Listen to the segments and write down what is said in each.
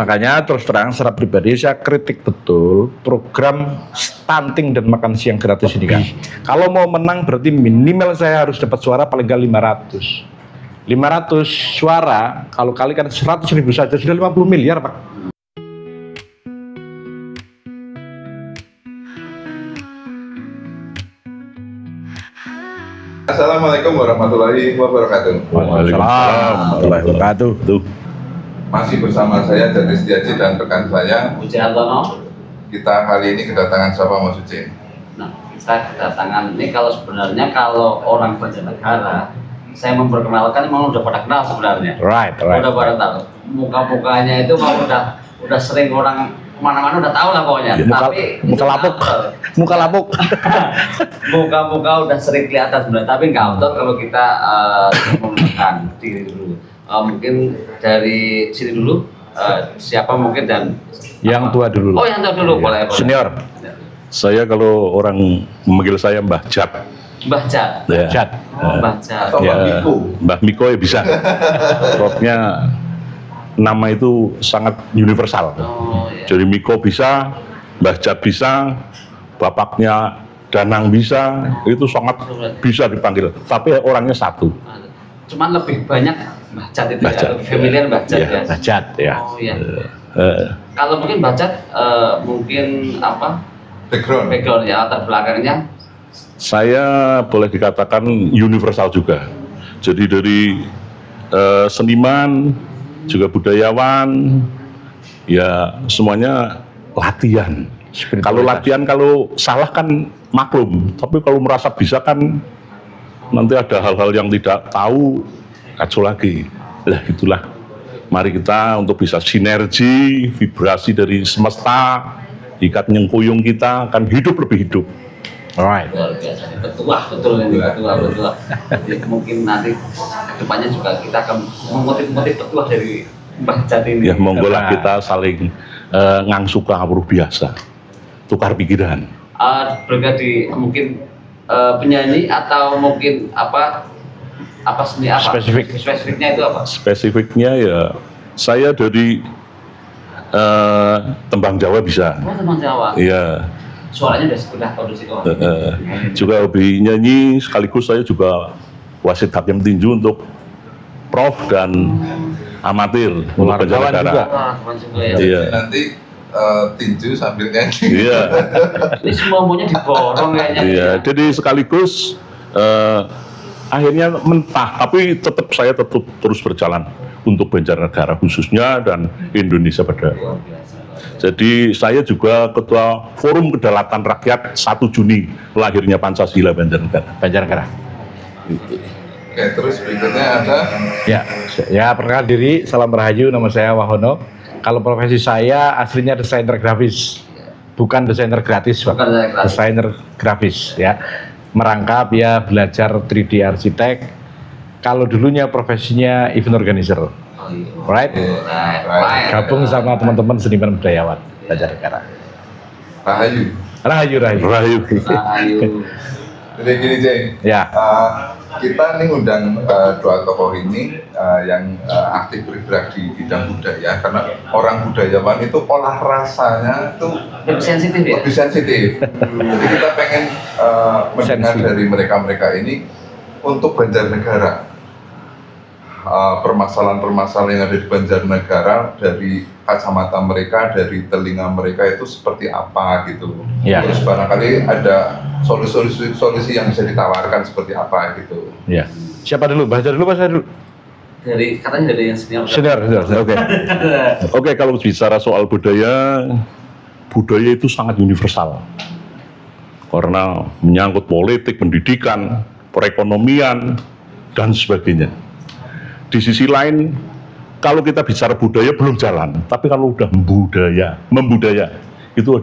Makanya terus terang secara pribadi saya kritik betul program stunting dan makan siang gratis ini kan. Kalau mau menang berarti minimal saya harus dapat suara paling nggak 500. 500 suara kalau kalikan 100.000 saja sudah 50 miliar Pak. Assalamualaikum warahmatullahi wabarakatuh. Waalaikumsalam warahmatullahi wabarakatuh. Masih bersama saya Jati Setiaji dan rekan saya Uci Hartono. Kita kali ini kedatangan siapa Mas Uci? Nah, kita kedatangan ini kalau orang Banjarnegara, saya memperkenalkan memang udah pada kenal sebenarnya. Right. Udah pada tahu. Muka-mukanya itu memang udah sering orang kemana-mana udah tahu lah pokoknya. Muka lapuk. Muka-muka udah sering kelihatan sebenarnya, tapi nggak auto kalau kita menggunakan diri dulu. Mungkin dari sini dulu, siapa mungkin dan Yang tua dulu. Oh, yang tua dulu, boleh. Senior. Saya kalau orang memanggil saya Mbah Jat. Mbah Jat. Ya. Jat. Mbah Jat. Atau Mbak Miko? Mbah Miko ya bisa. Sebabnya nama itu sangat universal. Oh, iya. Jadi Miko bisa, Mbah Jat bisa, bapaknya Danang bisa, itu sangat bisa dipanggil. Tapi orangnya satu. Cuman lebih banyak Mbah Jat itu Mbah Jat. lebih familiar Mbah Jat ya. Mbah Jat ya. Oh iya. Eh, Kalau mungkin Mbah Jat mungkin apa Background. ya, latar belakangnya. Saya boleh dikatakan universal juga. Jadi dari seniman, juga budayawan, ya semuanya latihan. Kalau latihan, kalau salah kan maklum, tapi kalau merasa bisa kan nanti ada hal-hal yang tidak tahu, kacau lagi. Lah itulah, mari kita untuk bisa sinergi, vibrasi dari semesta, ikat nyengkuyung kita akan hidup lebih hidup. Alright. Luar biasa, betul ini betul. Jadi mungkin nanti kedepannya juga kita akan mengutip petuah dari Mbah Jat ini. Ya monggo lah kita saling ngangsuka luar biasa, tukar pikiran. Berganti mungkin penyanyi atau mungkin apa seni apa? Spesifiknya itu apa? Spesifiknya ya saya dari tembang Jawa bisa. Oh, teman Jawa. Iya. Suaranya udah produksi kok. Juga hobi nyanyi, sekaligus saya juga wasit hakim tinju untuk prof dan amatir untuk Wartawan Banjarnegara. juga. Wah, teman juga ya. Iya. Nanti tinju sambil nyanyi. Iya. Ini semua maunya diborong kayaknya. Iya. Jadi sekaligus akhirnya mentah, tapi saya tetap terus berjalan untuk Banjarnegara khususnya dan Indonesia pada. Luar biasa. Jadi saya juga ketua Forum Kedaulatan Rakyat 1 Juni lahirnya Pancasila Banjarnegara. Oke, terus berikutnya ada Ya perkenalkan diri, salam rahayu, nama saya Wahono. Kalau profesi saya aslinya desainer grafis, bukan desainer gratis, Pak. Bukan desainer gratis. Desainer grafis ya. Merangkap ya, belajar 3D arsitek. Kalau dulunya profesinya event organizer. Oh, iya. Right? Right. Gabung sama teman-teman seniman budayawan Banjarnegara. Rahayu. Rahayu. Ayo. Jadi gini Jeng, Ya. kita nih undang dua tokoh ini yang aktif bergerak di bidang budaya, karena orang budayawan itu olah rasanya itu Lebih sensitif ya? lebih sensitif. Jadi kita pengen mendengar Sensitif. dari mereka ini untuk Banjarnegara. Permasalahan-permasalahan yang ada di Banjarnegara dari kacamata mereka, dari telinga mereka itu seperti apa gitu. Ya. Terus barangkali ada solusi yang bisa ditawarkan seperti apa gitu. Ya. Siapa dulu? Baca dulu, Pak, saya dulu. Katanya dari yang senior. Senior. Oke. Oke, kalau bicara soal budaya itu sangat universal. Karena menyangkut politik, pendidikan, perekonomian, dan sebagainya. Di sisi lain, kalau kita bicara budaya belum jalan, tapi kalau udah membudaya, itu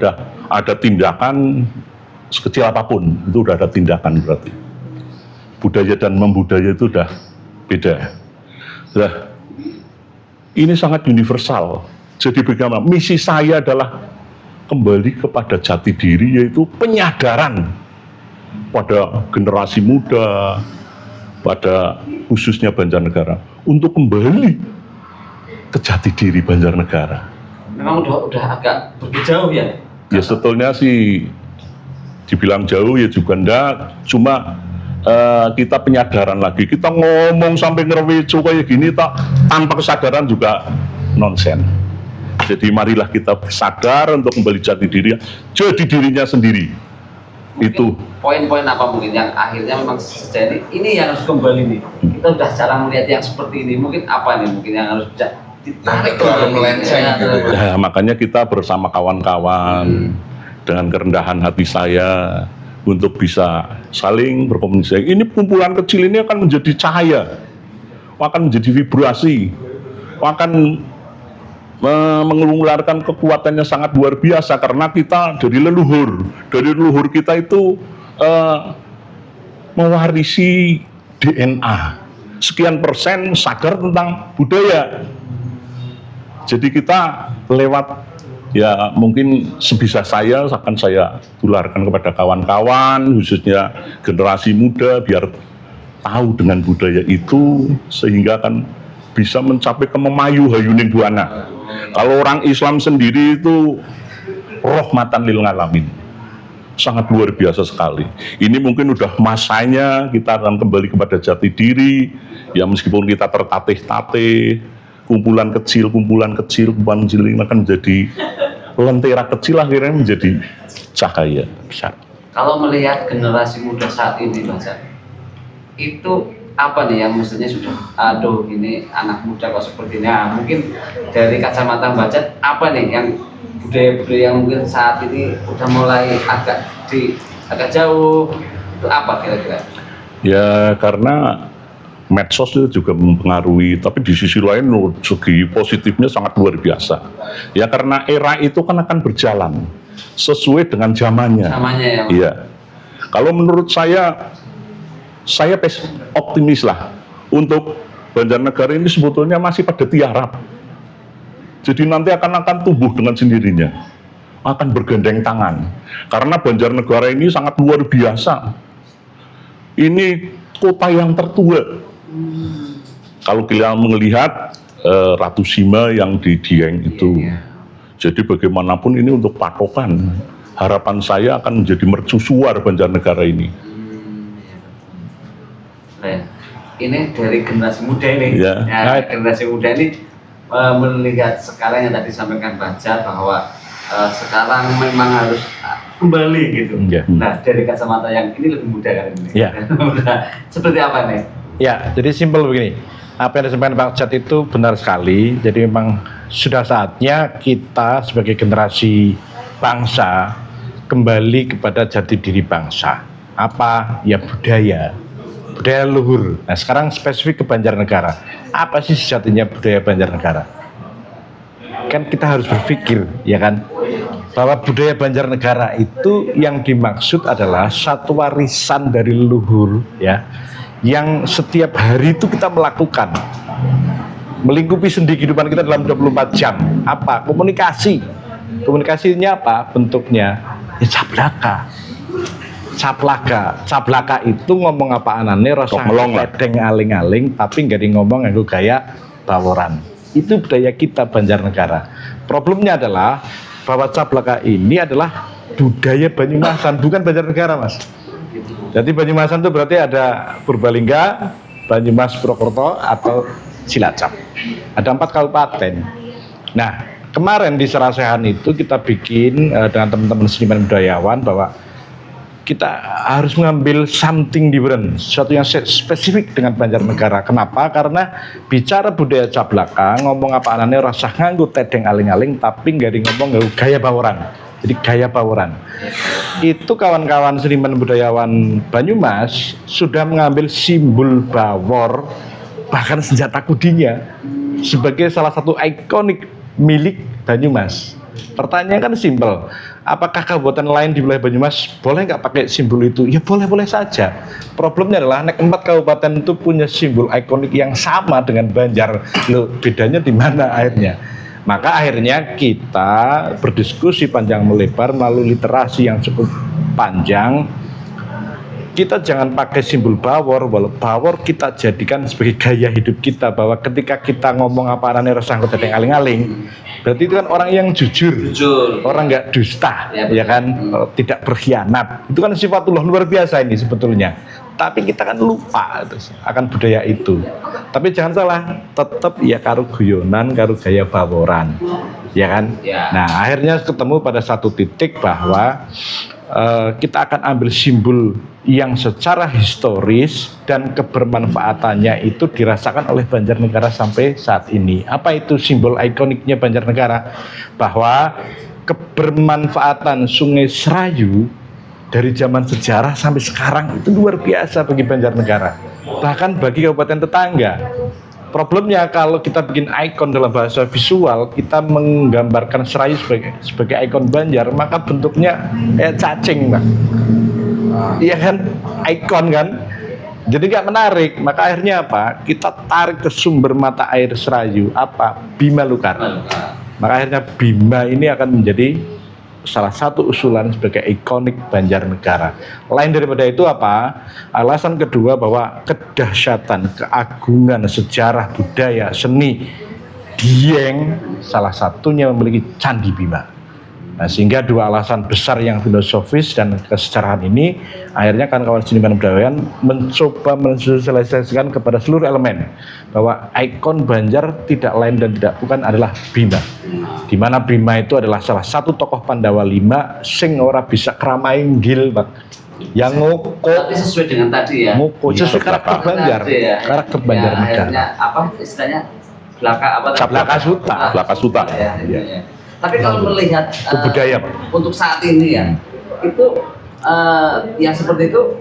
ada tindakan sekecil apapun, itu udah ada tindakan berarti. Budaya dan membudaya itu udah beda. Nah, ini sangat universal. Jadi bagaimana? Misi saya adalah kembali kepada jati diri, yaitu penyadaran pada generasi muda, pada khususnya Banjarnegara, untuk kembali ke jati diri Banjarnegara. memang udah agak berjauh ya. Ya sebetulnya sih dibilang jauh ya juga enggak, cuma kita penyadaran lagi, kita ngomong sampai ngerweco kayak gini tanpa kesadaran juga nonsen. Jadi marilah kita sadar untuk kembali jati diri, jadi dirinya sendiri. Mungkin Itu poin-poin apa mungkin yang akhirnya memang sejadi ini yang harus kembali nih. Kita udah jarang melihat yang seperti ini. Mungkin apa nih mungkin yang harus ditarik terlalu melenceng gitu ya. Nah, makanya kita bersama kawan-kawan dengan kerendahan hati saya untuk bisa saling berkomunikasi. Ini kumpulan kecil ini akan menjadi cahaya, akan menjadi vibrasi, akan mengeluarkan kekuatannya sangat luar biasa karena kita dari leluhur kita itu mewarisi DNA sekian persen sadar tentang budaya. Jadi kita lewat ya mungkin sebisa saya akan saya tularkan kepada kawan-kawan khususnya generasi muda biar tahu dengan budaya itu sehingga akan bisa mencapai kememayu hayuning buana. Kalau orang Islam sendiri itu rahmatan lil alamin. Sangat luar biasa sekali. Ini mungkin udah masanya kita akan kembali kepada jati diri. Ya meskipun kita tertatih-tatih, kumpulan kecil ini akan menjadi lentera kecil akhirnya menjadi cahaya besar. Kalau melihat generasi muda saat ini, Mas, itu apa nih yang mestinya sudah, aduh ini anak muda kok seperti ini. Nah, mungkin dari kacamata baca apa nih yang budaya-budaya yang mungkin saat ini udah mulai agak jauh, itu apa kira-kira? Ya karena medsos itu juga mempengaruhi, tapi di sisi lain segi positifnya sangat luar biasa. Ya karena era itu kan akan berjalan sesuai dengan zamannya. Zamannya ya. Iya. Kalau menurut saya optimis lah untuk Banjarnegara ini sebetulnya masih pada tiarap. Jadi nanti akan tumbuh dengan sendirinya, akan bergandeng tangan. Karena Banjarnegara ini sangat luar biasa. Ini kota yang tertua. Kalau kita melihat Ratu Sima yang di Dieng itu, jadi bagaimanapun ini untuk patokan. Harapan saya akan menjadi mercusuar Banjarnegara ini. Ini dari generasi muda ini, generasi muda ini melihat sekarang yang tadi disampaikan Baca bahwa sekarang memang harus kembali gitu. Nah dari kacamata yang ini lebih muda kan ini. Seperti apa nih? Ya, jadi simpel begini. Apa yang disampaikan Pak Jat itu benar sekali. Jadi memang sudah saatnya kita sebagai generasi bangsa kembali kepada jati diri bangsa. Apa? Ya budaya leluhur. Nah sekarang spesifik ke Banjarnegara. Apa sih sejatinya budaya Banjarnegara? Kan kita harus berpikir, ya kan, bahwa budaya Banjarnegara itu yang dimaksud adalah satu warisan dari leluhur, ya, yang setiap hari itu kita melakukan, melingkupi sendi kehidupan kita dalam 24 jam. Apa? Komunikasi. Komunikasinya apa? Bentuknya ya caplaka itu ngomong apa anane rasa ledeng aling-aling tapi nggak di ngomong nganggo gaya baworan. Itu budaya kita Banjarnegara. Problemnya adalah bahwa caplaka ini adalah budaya Banyumasan, bukan Banjarnegara, Mas. Jadi Banyumasan itu berarti ada Purbalingga, Banyumas, Purwokerto atau Cilacap. Ada 4 kabupaten. Nah, kemarin di Serasehan itu kita bikin dengan teman-teman seniman budayawan bahwa kita harus mengambil something different, sesuatu yang spesifik dengan Banjarnegara. Kenapa? Karena bicara budaya cablaka, ngomong apa anane rasa nganggo tedeng aling-aling, tapi nggak di ngomong nganggo gaya baworan. Jadi gaya baworan. Itu kawan-kawan seniman budayawan Banyumas sudah mengambil simbol bawor, bahkan senjata kudinya, sebagai salah satu ikonik milik Banyumas. Pertanyaan kan simpel, apakah kabupaten lain di wilayah Banyumas boleh nggak pakai simbol itu? Ya boleh-boleh saja. Problemnya adalah 4 kabupaten itu punya simbol ikonik yang sama dengan Banjar. Loh, bedanya di mana akhirnya? Maka akhirnya kita berdiskusi panjang melebar melalui literasi yang cukup panjang. kita jangan pakai simbol bawor, walau bawor kita jadikan sebagai gaya hidup kita, bahwa ketika kita ngomong apa anane resah kok dadi aling-aling, berarti itu kan orang yang jujur, orang nggak dusta, ya kan, tidak berkhianat. Itu kan sifatullah luar biasa ini sebetulnya. Tapi kita kan lupa terus akan budaya itu. Tapi jangan salah, tetap ya karo guyonan, karo gaya baworan, ya kan. Nah akhirnya ketemu pada satu titik bahwa kita akan ambil simbol yang secara historis dan kebermanfaatannya itu dirasakan oleh Banjarnegara sampai saat ini. Apa itu simbol ikoniknya Banjarnegara? Bahwa kebermanfaatan Sungai Serayu dari zaman sejarah sampai sekarang itu luar biasa bagi Banjarnegara, bahkan bagi kabupaten tetangga. Problemnya kalau kita bikin ikon dalam bahasa visual, kita menggambarkan Serayu sebagai ikon Banjar, maka bentuknya cacing, Pak. Iya kan, ikon kan, jadi nggak menarik. Maka akhirnya apa? Kita tarik ke sumber mata air Serayu, apa? Bima Lukar. Maka akhirnya Bima ini akan menjadi salah satu usulan sebagai ikonik Banjarnegara. Lain daripada itu apa? Alasan kedua bahwa kedahsyatan, keagungan sejarah, budaya, seni Dieng salah satunya memiliki Candi Bima. Nah, sehingga dua alasan besar yang filosofis dan kesejarahan ini akhirnya kawan-kawan seniman budaya mencoba mensosialisasikan kepada seluruh elemen bahwa ikon Banjar tidak lain dan tidak bukan adalah Bima. Di mana Bima itu adalah salah satu tokoh Pandawa 5 sing ora bisa kramainggil, Pak. Yang ngoko. Tapi sesuai dengan tadi ya. Ngoko sesuai karakter Banjar. Ya. Karakter Banjarnegara. Akhirnya apa istilahnya? Caplaka Suta. Belaka Suta. Ya. Tapi kalau melihat itu budaya, Pak. Untuk saat ini ya, itu yang seperti itu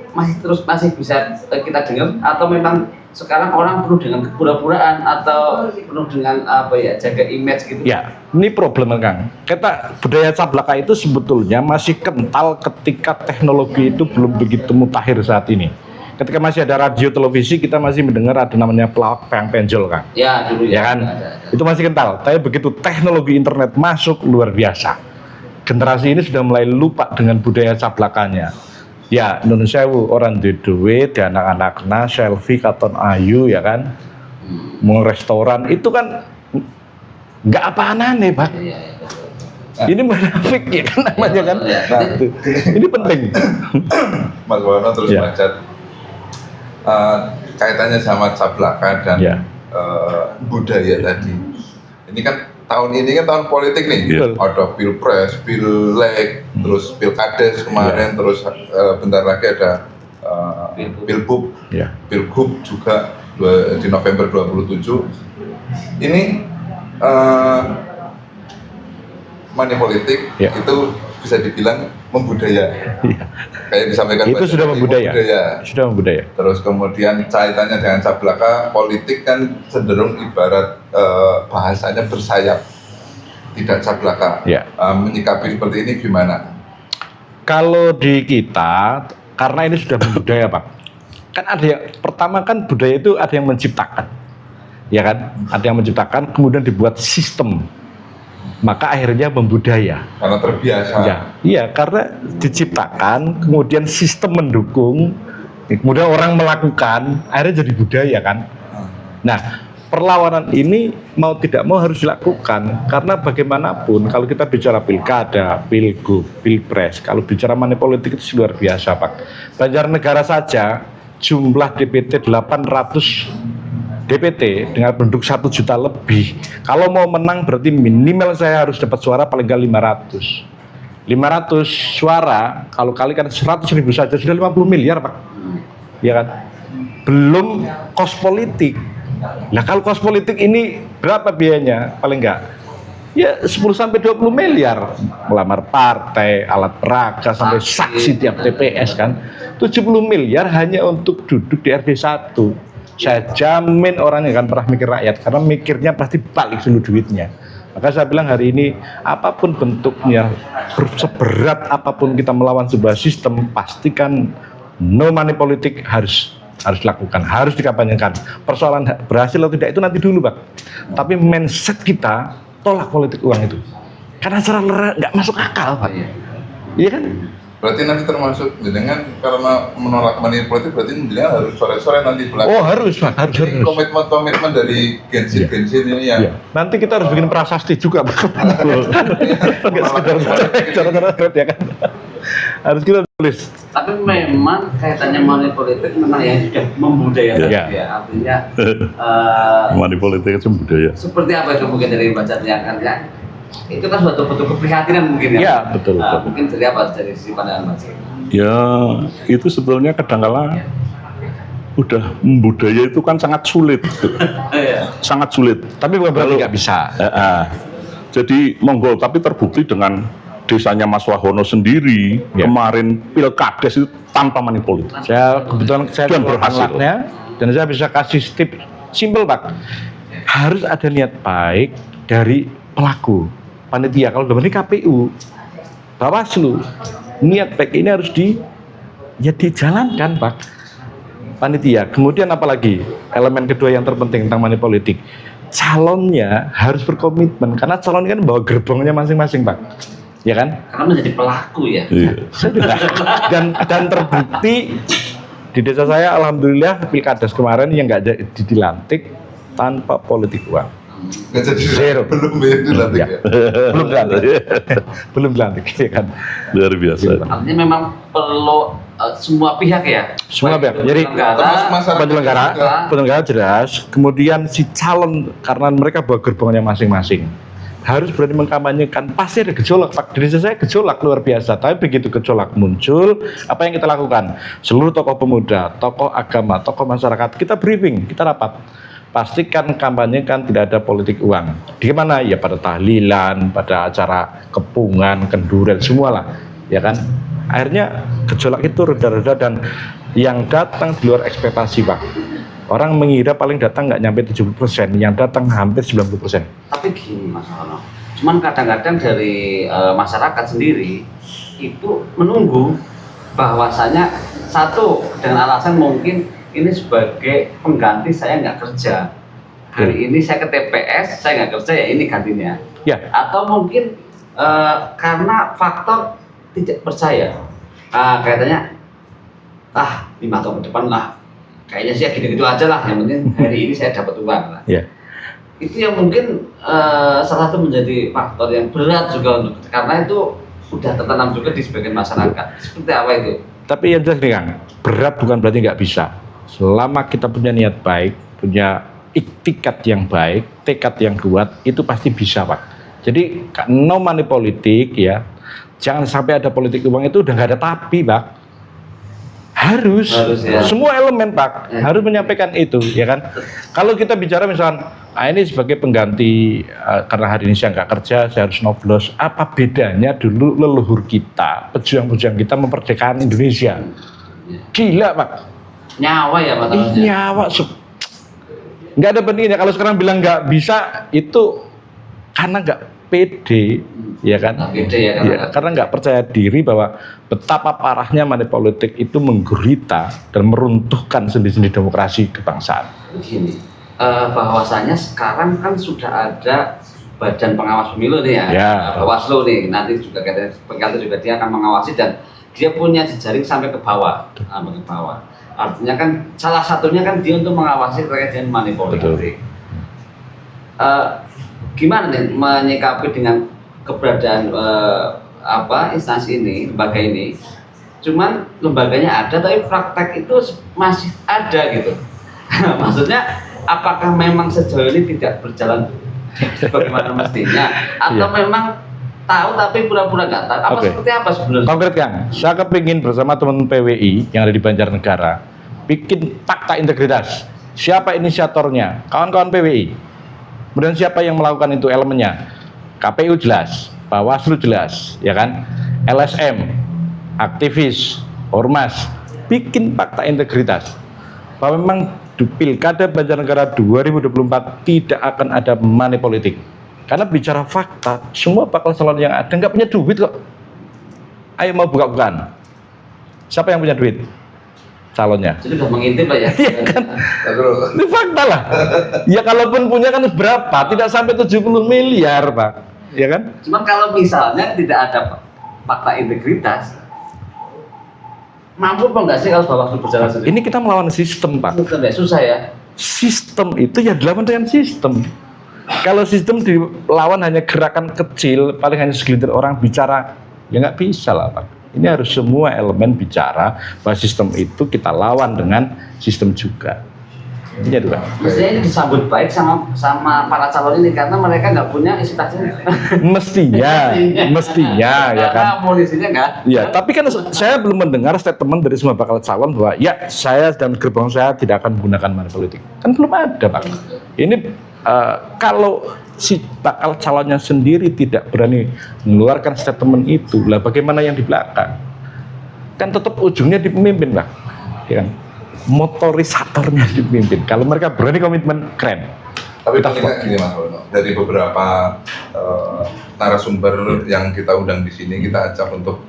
masih bisa kita dengar, atau memang sekarang orang penuh dengan kepura-puraan atau penuh dengan jaga image gitu? Ya, ini problem, Kang. Kita budaya cablaka itu sebetulnya masih kental ketika teknologi itu belum begitu mutakhir saat ini. Ketika masih ada radio televisi, kita masih mendengar ada namanya pelawak peyang penjol, Kang. Ya, dulu ya. Kan? Ada. Itu masih kental. Tapi begitu teknologi internet masuk, luar biasa. Generasi ini sudah mulai lupa dengan budaya cablakanya. Ya, Indonesia orang duwe dan anak-anaknya selfie katon ayu, ya kan? Mau restoran itu kan nggak apa-anane, Pak. Ini munafik ya kan namanya kan. Nah, ini penting. Mas Wono terus baca kaitannya sama cablaka dan budaya tadi. Ini kan tahun ini kan tahun politik nih. Ada pilpres, pileg, terus pilkades kemarin, terus bentar lagi ada pilbub, pilgub juga di November 27. Ini money politik itu bisa dibilang membudaya. Kayak disampaikan itu sudah membudaya. Sudah membudaya. Terus kemudian kaitannya dengan cablaka, politik kan cenderung ibarat bahasanya bersayap, tidak cablaka. Menyikapi seperti ini gimana? Kalau di kita, karena ini sudah membudaya, Pak. Kan ada yang pertama kan budaya itu ada yang menciptakan, ya kan? Ada yang menciptakan, kemudian dibuat sistem. Maka akhirnya membudaya. Karena terbiasa. Iya, karena diciptakan, kemudian sistem mendukung, kemudian orang melakukan, akhirnya jadi budaya kan. Nah, perlawanan ini mau tidak mau harus dilakukan, karena bagaimanapun kalau kita bicara pilkada, pilgub, pilpres, kalau bicara money politik itu luar biasa, Pak. Banjarnegara saja jumlah DPT 800 DPT dengan penduduk 1 juta lebih. Kalau mau menang berarti minimal saya harus dapat suara paling nggak 500. 500 suara kalau kalikan 100.000 saja sudah 50 miliar, Pak. Ya kan? Belum kos politik. Nah, kalau kos politik ini berapa biayanya? Paling nggak ya 10-20 miliar. Melamar partai, alat peraga sampai saksi tiap TPS kan. 70 miliar hanya untuk duduk di RD 1. Saya jamin orang yang akan pernah mikir rakyat, karena mikirnya pasti balik dulu duitnya. Maka saya bilang hari ini apapun bentuknya, seberat apapun kita melawan sebuah sistem, pastikan no money politik harus dilakukan, harus dikampanyekan. Persoalan berhasil atau tidak itu nanti dulu, Pak. Tapi mindset kita tolak politik uang itu, karena secara nggak masuk akal, Pak. Iya kan? Berarti nanti termasuk dengan karena menolak money politik berarti jenengan harus sore-sore nanti belakang. Oh harus Pak, harus. Ini komitmen dari gensin ini yang Iya. Nanti kita harus bikin prasasti juga Pak. Nggak sekedar cara-cara ya kan. Harus kita tulis. Tapi memang kaitannya money politik memang yang sudah membudayakan Iya. ya. Artinya Money politik itu budaya. seperti apa itu mungkin dari bacanya kan ya? Itu kan suatu bentuk keprihatinan mungkin ya. Iya, betul. Mungkin dari apa dari sisi pandangan Mas? Ya itu sebetulnya kadangkala udah budaya itu kan sangat sulit, Iya. sangat sulit. Tapi bukan berarti nggak bisa. Jadi monggo, tapi terbukti dengan desanya Mas Wahono sendiri Ya. kemarin pilkades itu tanpa money politik. Saya kebetulan saya Dan keluar berhasil. anaknya, dan saya bisa kasih tips simpel Pak. Harus ada niat baik dari pelaku panitia. Kalau dalam ini KPU, Bawaslu, niat baik ini harus dijalankan Pak. Panitia. Kemudian apalagi elemen kedua yang terpenting tentang money politik, calonnya harus berkomitmen karena calon kan bawa gerbongnya masing-masing Pak, ya kan? Karena menjadi pelaku ya. Iya. dan terbukti di desa saya alhamdulillah pilkades kemarin yang nggak dilantik tanpa politik uang. nggak jadi Zero. belum ya dilantik Ya. ya. Belum dilantik, belum dilantik ya kan? Luar biasa. Artinya memang perlu semua pihak ya. Semua Baik pihak. itu Jadi, penyelenggara, Termasuk masyarakat penyelenggara, juga. penyelenggara jelas. Kemudian si calon karena mereka bawa gerbongnya masing-masing harus berani mengkampanyekan. Pasti ada gejolak Pak. Di desa saya gejolak luar biasa. Tapi begitu gejolak muncul, apa yang kita lakukan? Seluruh tokoh pemuda, tokoh agama, tokoh masyarakat kita briefing, kita rapat. Pastikan kampanyekan tidak ada politik uang. Di mana? Ya pada tahlilan, pada acara kepungan, kenduren, semualah, ya kan? Akhirnya gejolak itu reda-reda dan yang datang di luar ekspektasi Pak. Orang mengira paling datang nggak nyampe 70%, yang datang hampir 90%. Tapi gini Mas Ono, cuman kadang-kadang dari masyarakat sendiri itu menunggu bahwasanya satu dengan alasan mungkin ini sebagai pengganti saya nggak kerja. Hari ini saya ke TPS, saya nggak kerja ya ini gantinya. Ya, Atau mungkin karena faktor tidak percaya. Kayaknya 5 tahun ke depan lah. Kayaknya sih gitu-gitu aja lah. Yang penting hari ini saya dapat uang lah. ya. Itu yang mungkin salah satu menjadi faktor yang berat juga untuk karena itu udah tertanam juga di sebagian masyarakat. Seperti apa itu? Tapi yang jelas nih Kang, berat bukan berarti nggak bisa. Selama kita punya niat baik, punya iktikat yang baik, tekad yang kuat, itu pasti bisa Pak. Jadi no money politik ya, jangan sampai ada politik uang itu udah nggak ada tapi Pak. Harus ya. Semua elemen Pak Ya. harus menyampaikan itu, ya kan? Kalau kita bicara misalnya, ini sebagai pengganti karena hari ini saya nggak kerja, saya harus nyoblos. Apa bedanya dulu leluhur kita, pejuang-pejuang kita memerdekakan Indonesia? Gila Pak. Nyawa ya Pak Taufik? Nyawa nggak ada pentingnya. Kalau sekarang bilang nggak bisa itu karena nggak pede, ya kan? Nggak pede ya, Karena nggak percaya diri bahwa betapa parahnya money politik itu menggurita dan meruntuhkan sendi-sendi demokrasi kebangsaan. Begini, bahwasanya sekarang kan sudah ada Badan Pengawas Pemilu nih ya, Ya. Bawaslu nih, nanti juga katanya juga dia akan mengawasi dan dia punya jejaring sampai ke bawah, sampai ke bawah. Artinya kan salah satunya kan dia untuk mengawasi terkait dengan money politik. Gimana nih menyikapi dengan keberadaan instansi ini, lembaga ini? Cuman lembaganya ada, tapi praktek itu masih ada gitu. Maksudnya, apakah memang sejauh ini tidak berjalan sebagaimana mestinya, atau memang tahu tapi pura-pura nggak tahu? Apa Oke. seperti apa sebenarnya? Konkret Kang, saya kepingin bersama teman PWI yang ada di Banjarnegara bikin fakta integritas. Siapa inisiatornya? Kawan-kawan PWI. Kemudian siapa yang melakukan itu elemennya? KPU jelas, Bawaslu jelas, ya kan? LSM, aktivis, ormas, bikin fakta integritas. Bahwa memang di Pilkada Banjarnegara 2024 tidak akan ada money politik. Karena bicara fakta, semua bakal calon yang ada nggak punya duit kok. Ayo mau buka-bukaan. Siapa yang punya duit? Calonnya. Jadi udah mengintip lah ya. Iya kan? Terus Ini fakta lah. Ya kalaupun punya kan berapa? Tidak sampai 70 miliar Pak. Ya kan? Cuman kalau misalnya tidak ada fakta integritas, mampu apa enggak sih kalau Bawaslu berjalan sendiri? Ini kita melawan sistem, Pak. Susah ya. Sistem itu ya dilawan dengan sistem. Kalau sistem dilawan hanya gerakan kecil, paling hanya segelintir orang bicara, ya nggak bisa lah, Pak. Ini harus semua elemen bicara bahwa sistem itu kita lawan dengan sistem juga. Ini dua. Maksudnya ini disambut baik sama para calon ini karena mereka nggak punya isi tasnya. Mestinya ya kan. Karena amunisinya nggak. Ya, tapi kan saya belum mendengar statement dari semua bakal calon bahwa ya saya dan gerbong saya tidak akan menggunakan money politik. Kan belum ada, Pak. Ini kalau si bakal calonnya sendiri tidak berani mengeluarkan statement itu, lah bagaimana yang di belakang? Kan tetap ujungnya di pemimpin, Pak. Ya kan? Motorisatornya dipimpin. Kalau mereka berani komitmen, keren. Tapi paling gini Mas Wono, dari beberapa narasumber yang kita undang di sini, kita ajak untuk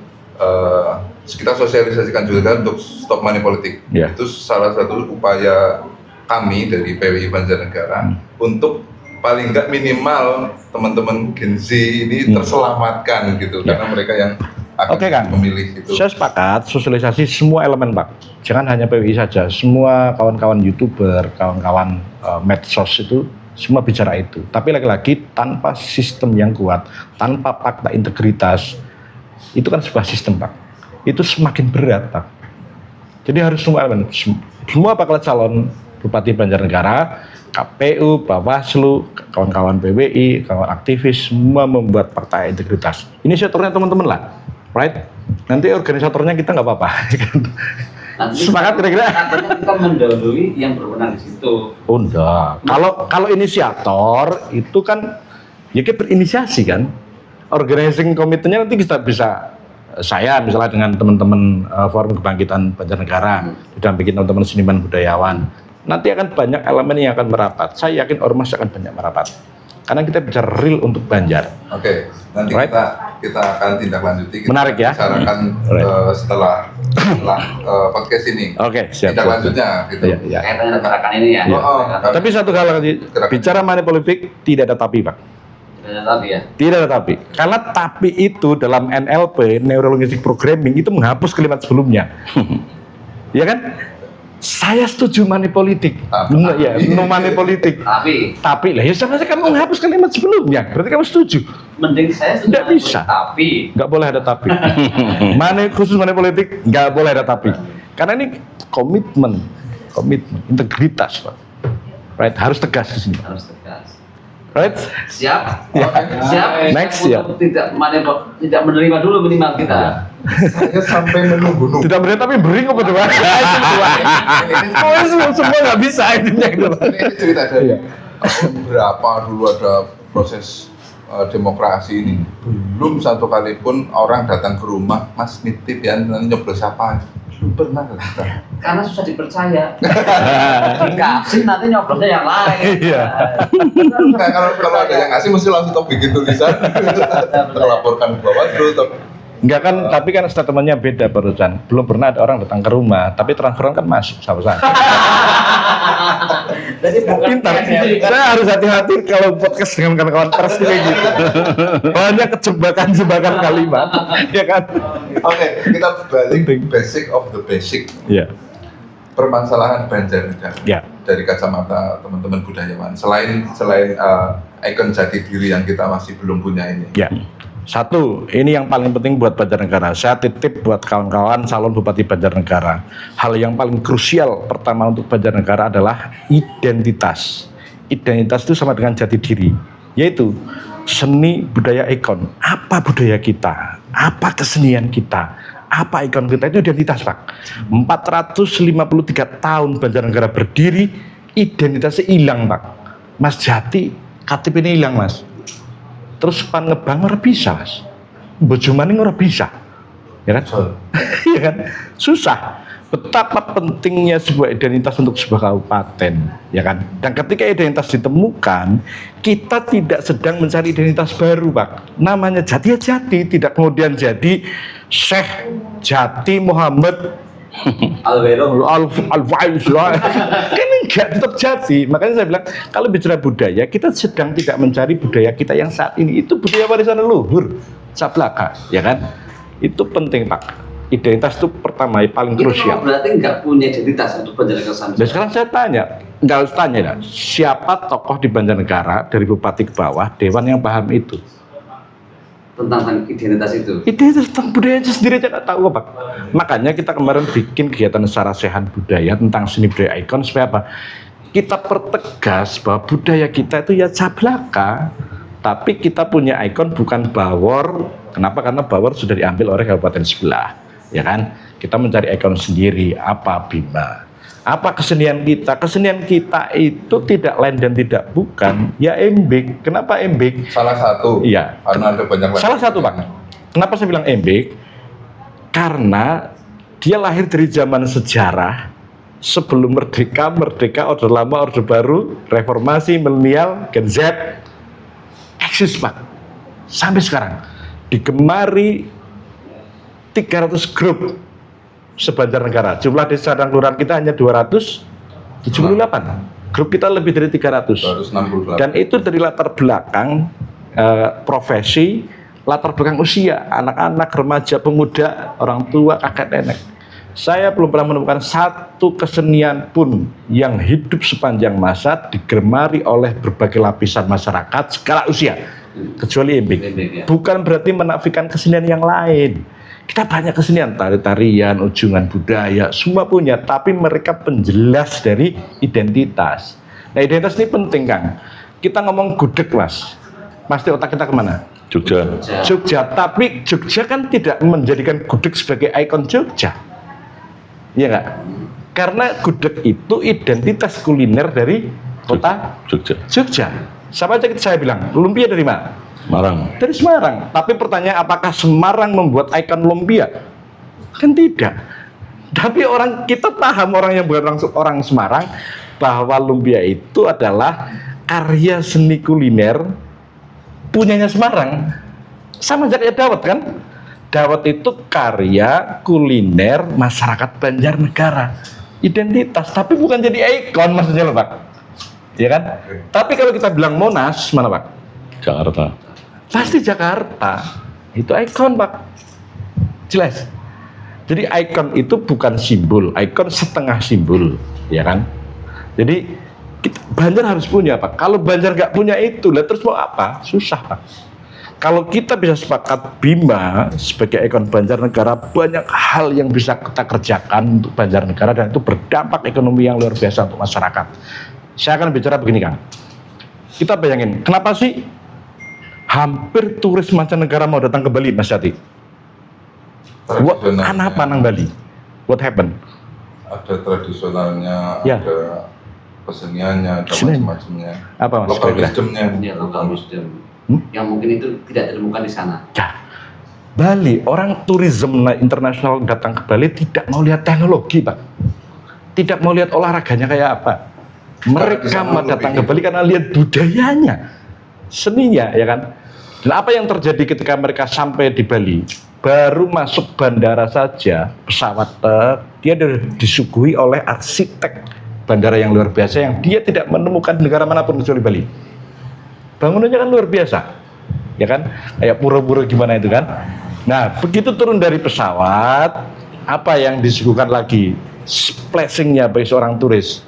kita sosialisasikan juga untuk stop money politik. Yeah. Itu salah satu upaya kami dari PWI Banjarnegara untuk paling nggak minimal teman-teman Gen Z ini terselamatkan gitu, karena mereka yang akan Kang. memilih itu. Saya sepakat sosialisasi semua elemen, Pak. Jangan hanya PWI saja, semua kawan-kawan YouTuber, kawan-kawan medsos itu semua bicara itu. Tapi lagi-lagi tanpa sistem yang kuat, tanpa fakta integritas, itu kan sebuah sistem, Pak. Itu semakin berat, Pak. Jadi harus semua elemen, semua bakal calon Bupati Banjarnegara, KPU, Bawaslu, kawan-kawan PWI, kawan aktivis, semua membuat fakta integritas. Inisiatornya teman-teman lah. Right? Nanti organisatornya kita nggak apa-apa. Sepakat kira-kira? Katanya kita mendahului yang berwenang di situ. Oh enggak. Kalau inisiator itu kan ya kita berinisiasi kan. Organizing committee-nya nanti kita bisa saya misalnya dengan teman-teman Forum Kebangkitan Banjarnegara, didampingin teman-teman seniman budayawan. Nanti akan banyak elemen yang akan merapat. Saya yakin ormas akan banyak merapat. Karena kita bicara real untuk Banjar. Oke, nanti Right. kita akan tindak lanjuti. Kita Menarik ya. bicarakan setelah podcast ini. Oke, siap. Tindak lanjutnya gitu. Iya, iya. Kaitan dengan gerakan ini ya. Tapi satu hal lagi, bicara money politik tidak ada tapi, Pak. Tapi ya. Tidak ada tapi. Karena tapi itu dalam NLP, Neuro Linguistic Programming, itu menghapus kalimat sebelumnya. Ya kan? Saya setuju money politik. Benar ya, no money politik. Tapi lah ya sama saja kamu menghapus kalimat sebelumnya. Berarti kamu setuju. Mending saya setuju. Nggak bisa. Tapi Nggak boleh ada tapi. Khusus money politik nggak boleh ada tapi. Karena ini komitmen, integritas, Pak. Right, harus tegas di sini. harus tegas. Right? Siap. Ya. Siap. Next, siap. Untuk tidak menerima dulu minimal kita. Saya sampai menunggu-nunggu. Tidak benar tapi beri apa coba? Semua nggak bisa intinya gitu. Ini cerita dari berapa dulu ada proses demokrasi ini. Belum satu kali pun orang datang ke rumah, Mas nitip ya, nanti nyoblos apa? Belum pernah. Karena susah dipercaya. Dikasih nanti nyoblosnya yang lain. Iya. Nah, kalau ada yang ngasih mesti langsung top bikin tulisan, terlaporkan ke Bawaslu. Enggak kan, tapi kan statementnya beda barusan. Belum pernah ada orang datang ke rumah, tapi transferan kan masuk sama-sama. Jadi Pintar. Saya harus hati-hati kalau podcast dengan kawan-kawan pers kayak gitu. Banyak kejebakan-jebakan kalimat, ya kan? Oke, kita balik basic of the basic. Iya. Permasalahan Banjarnegara Ya. dari kacamata teman-teman budayawan. Selain ikon jati diri yang kita masih belum punya ini. Ya. Satu, ini yang paling penting buat Banjarnegara. Saya titip buat kawan-kawan calon Bupati Banjarnegara. Hal yang paling krusial pertama untuk Banjarnegara adalah identitas. Identitas itu sama dengan jati diri, yaitu seni, budaya, ikon. Apa budaya kita? Apa kesenian kita? Apa ikon kita? Itu identitas, Pak. 453 tahun Banjarnegara berdiri, identitasnya hilang, Pak. Mas Jati, KTP ini hilang, Mas. Terus pan ngebang ora bisa, Mas. Bojo maning ora bisa. Ya kan? Iya kan? Susah. Betapa pentingnya sebuah identitas untuk sebuah kabupaten, ya kan? Dan ketika identitas ditemukan, kita tidak sedang mencari identitas baru, Pak. Namanya Jati ya Jati, tidak kemudian jadi Syekh Jati Muhammad Al-Faiz kan enggak, tetap Jati. Makanya saya bilang kalau bicara budaya, kita sedang tidak mencari budaya kita yang saat ini. Itu budaya warisan leluhur Sablaka, ya kan? Itu penting, Pak. identitas itu pertama paling Itu krusial. berarti nggak punya identitas untuk Banjarnegara sampai Dan sekarang saya tanya, nggak harus tanya ya, siapa tokoh di Banjarnegara dari bupati ke bawah, dewan yang paham itu? tentang identitas itu. Identitas tentang budaya itu sendiri aja nggak tahu Pak. Makanya kita kemarin bikin kegiatan sarasehan budaya tentang seni budaya ikon supaya apa? Kita pertegas bahwa budaya kita itu ya cablaka, tapi kita punya ikon bukan Bawor. Kenapa? Karena Bawor sudah diambil oleh kabupaten sebelah, ya kan? Kita mencari ikon sendiri, apa Bima. Apa kesenian kita? Kesenian kita itu tidak lain dan tidak bukan ya embek. Kenapa embek? Salah satu. Iya. Karena ada banyak lagi. Salah satu Pak. Kenapa saya bilang embek? Karena dia lahir dari zaman sejarah sebelum merdeka, Orde Lama, Orde Baru, Reformasi, Milenial, Gen Z eksis Pak. Sampai sekarang digemari 300 grup se-Banjarnegara. Jumlah desa dan kelurahan kita hanya 278. Grup kita lebih dari 300. 268. Dan itu dari latar belakang profesi, latar belakang usia, anak-anak, remaja, pemuda, orang tua, kakek nenek. Saya belum pernah menemukan satu kesenian pun yang hidup sepanjang masa digemari oleh berbagai lapisan masyarakat segala usia, kecuali embek. Bukan berarti menafikan kesenian yang lain. Kita banyak kesenian, tari-tarian, ujungan budaya, semua punya, tapi mereka penjelas dari identitas. Nah, identitas ini penting, Kang. Kita ngomong gudeg, Mas. Pasti otak kita kemana? Jogja. Jogja, tapi Jogja kan tidak menjadikan gudeg sebagai ikon Jogja. Iya nggak? Karena gudeg itu identitas kuliner dari kota Jogja. Jogja. Sama aja saya bilang, lumpia dari mana? Semarang. Dari Semarang. Tapi pertanyaan, apakah Semarang membuat ikon lumpia? Kan tidak. Tapi kita paham, orang yang bukan orang Semarang, bahwa lumpia itu adalah karya seni kuliner punyanya Semarang. Sama aja kayak dawet kan? Dawet itu karya kuliner masyarakat Banjarnegara. Identitas, tapi bukan jadi ikon maksudnya loh Pak. Ya kan? Tapi kalau kita bilang Monas, mana Pak? Jakarta. Pasti Jakarta. Itu ikon Pak. Jelas. Jadi ikon itu bukan simbol, ikon setengah simbol, ya kan? Jadi Banjar harus punya Pak. Kalau Banjar nggak punya itu, lah terus mau apa? Susah Pak. Kalau kita bisa sepakat Bima sebagai ikon Banjarnegara, banyak hal yang bisa kita kerjakan untuk Banjarnegara dan itu berdampak ekonomi yang luar biasa untuk masyarakat. Saya akan bicara begini Kang. Kita bayangin, kenapa sih hampir turis mancanegara mau datang ke Bali, Mas Yati? Kenapa nang Bali? What happened? Ada tradisionalnya, Ya. ada keseniannya, ada Kesenian. macam-macamnya. Apa Mas? Lokal kira-kira? wisdomnya. Ya, lokal wisdom. Yang mungkin itu tidak ditemukan di sana. Ya, Bali, orang turisme internasional datang ke Bali tidak mau lihat teknologi, Pak. Tidak mau lihat olahraganya kayak apa. Mereka mau datang ke Bali karena lihat budayanya, seninya, ya kan. Dan apa yang terjadi ketika mereka sampai di Bali? Baru masuk bandara saja, pesawat dia disuguhi oleh arsitek bandara yang luar biasa yang dia tidak menemukan di negara manapun kecuali Bali. Bangunannya kan luar biasa, ya kan? Kayak pura-pura gimana itu kan? Nah, begitu turun dari pesawat, apa yang disuguhkan lagi? Splashingnya bagi seorang turis.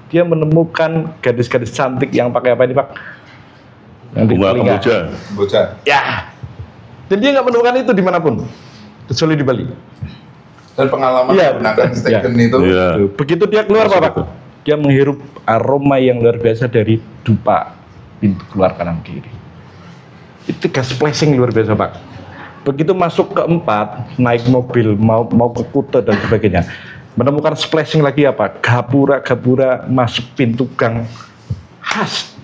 Dia menemukan gadis-gadis cantik yang pakai apa ini Pak? Yang di Bunga telinga. Kamboja. Bocah. Ya. Dan dia nggak menemukan itu dimanapun, kecuali di Bali. Dan pengalaman Iya, menggunakan betul. steken Iya. itu. Iya. Begitu dia keluar Masuk Pak, itu. dia menghirup aroma yang luar biasa dari dupa pintu keluar kanan kiri. Itu gas splashing luar biasa Pak. Begitu masuk ke 4, naik mobil mau ke Kuta dan sebagainya, menemukan splashing lagi apa? Gapura masuk pintu gang khas.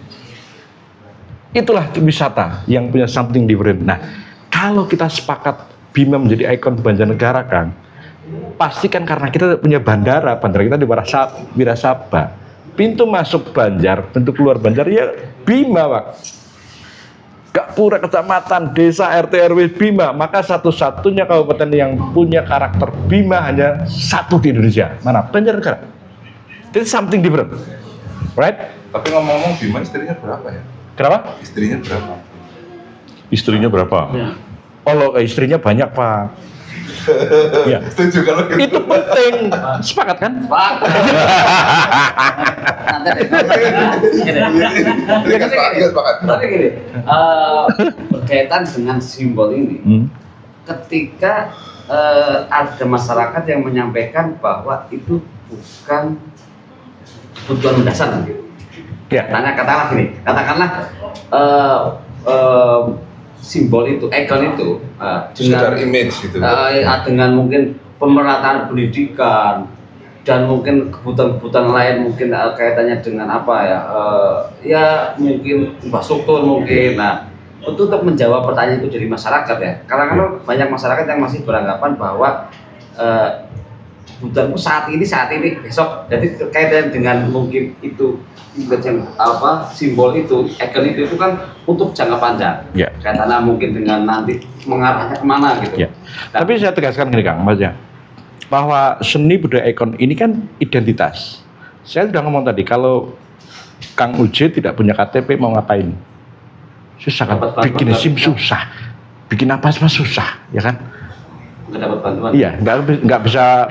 Itulah wisata yang punya something different. Nah, kalau kita sepakat Bima menjadi ikon Banjarnegara Kang, pastikan karena kita punya bandara kita di Wirasaba. Pintu masuk Banjar, pintu keluar Banjar ya Bima Pak. Gapura, kecamatan, desa, RT, RW Bima. Maka satu-satunya kabupaten yang punya karakter Bima hanya satu di Indonesia. Mana? Banjarnegara. It's something different, right? Tapi ngomong-ngomong Bima istrinya berapa ya? Kenapa? Istrinya berapa? Istrinya berapa? Ya. Kalau istrinya banyak Pak. Ya. Setuju kalau gitu. Itu penting. Sepakat kan? Pak. Nanti deh. Iya, sepakat. Tapi gini, berkaitan dengan simbol ini, ketika ada masyarakat yang menyampaikan bahwa itu bukan kebutuhan mendasar gitu. Ya. Katakanlah gini, simbol itu, ikon itu Secara image gitu. dengan mungkin pemerataan pendidikan dan mungkin kebutuhan-kebutuhan lain mungkin kaitannya dengan apa ya, ya mungkin infrastruktur mungkin. Nah, untuk menjawab pertanyaan itu dari masyarakat ya, karena kan banyak masyarakat yang masih beranggapan bahwa kebutuhanku saat ini besok, jadi terkait dengan mungkin itu simbol itu, ikon itu kan untuk jangka panjang. Ya. Kaitannya mungkin dengan nanti mengarahnya kemana gitu. Ya. Tapi saya tegaskan gini Kang, maksudnya bahwa seni budaya ikon ini kan identitas. Saya sudah ngomong tadi, kalau Kang Uj tidak punya KTP mau ngapain? Susah kan? Bikin SIM susah, bikin apa susah, ya kan? Nggak dapat bantuan. Iya, nggak bisa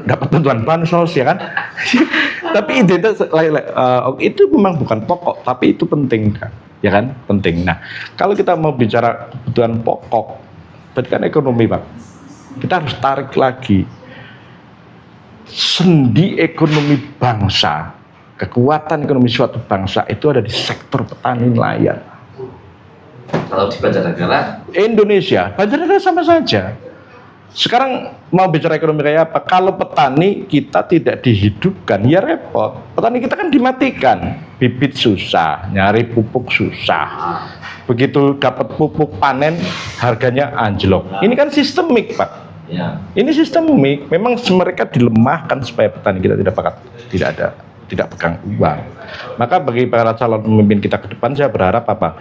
dapat bantuan bansos, ya kan? Tapi identitas itu memang bukan pokok, tapi itu penting, Kak. Ya kan? Penting. Nah, kalau kita mau bicara kebutuhan pokok, berarti kan ekonomi, Pak. Kita harus tarik lagi sendi ekonomi bangsa, kekuatan ekonomi suatu bangsa itu ada di sektor petani nelayan. Kalau di Banjarnegara, Indonesia, Banjarnegara sama saja. Sekarang mau bicara ekonomi kayak apa? Kalau petani kita tidak dihidupkan, ya repot. Petani kita kan dimatikan, bibit susah, nyari pupuk susah. Begitu dapat pupuk panen, harganya anjlok. Ini kan sistemik, Pak. ya. Ini sistemik. Memang mereka dilemahkan supaya petani kita tidak pegang uang. Maka bagi para calon pemimpin kita ke depan, saya berharap apa?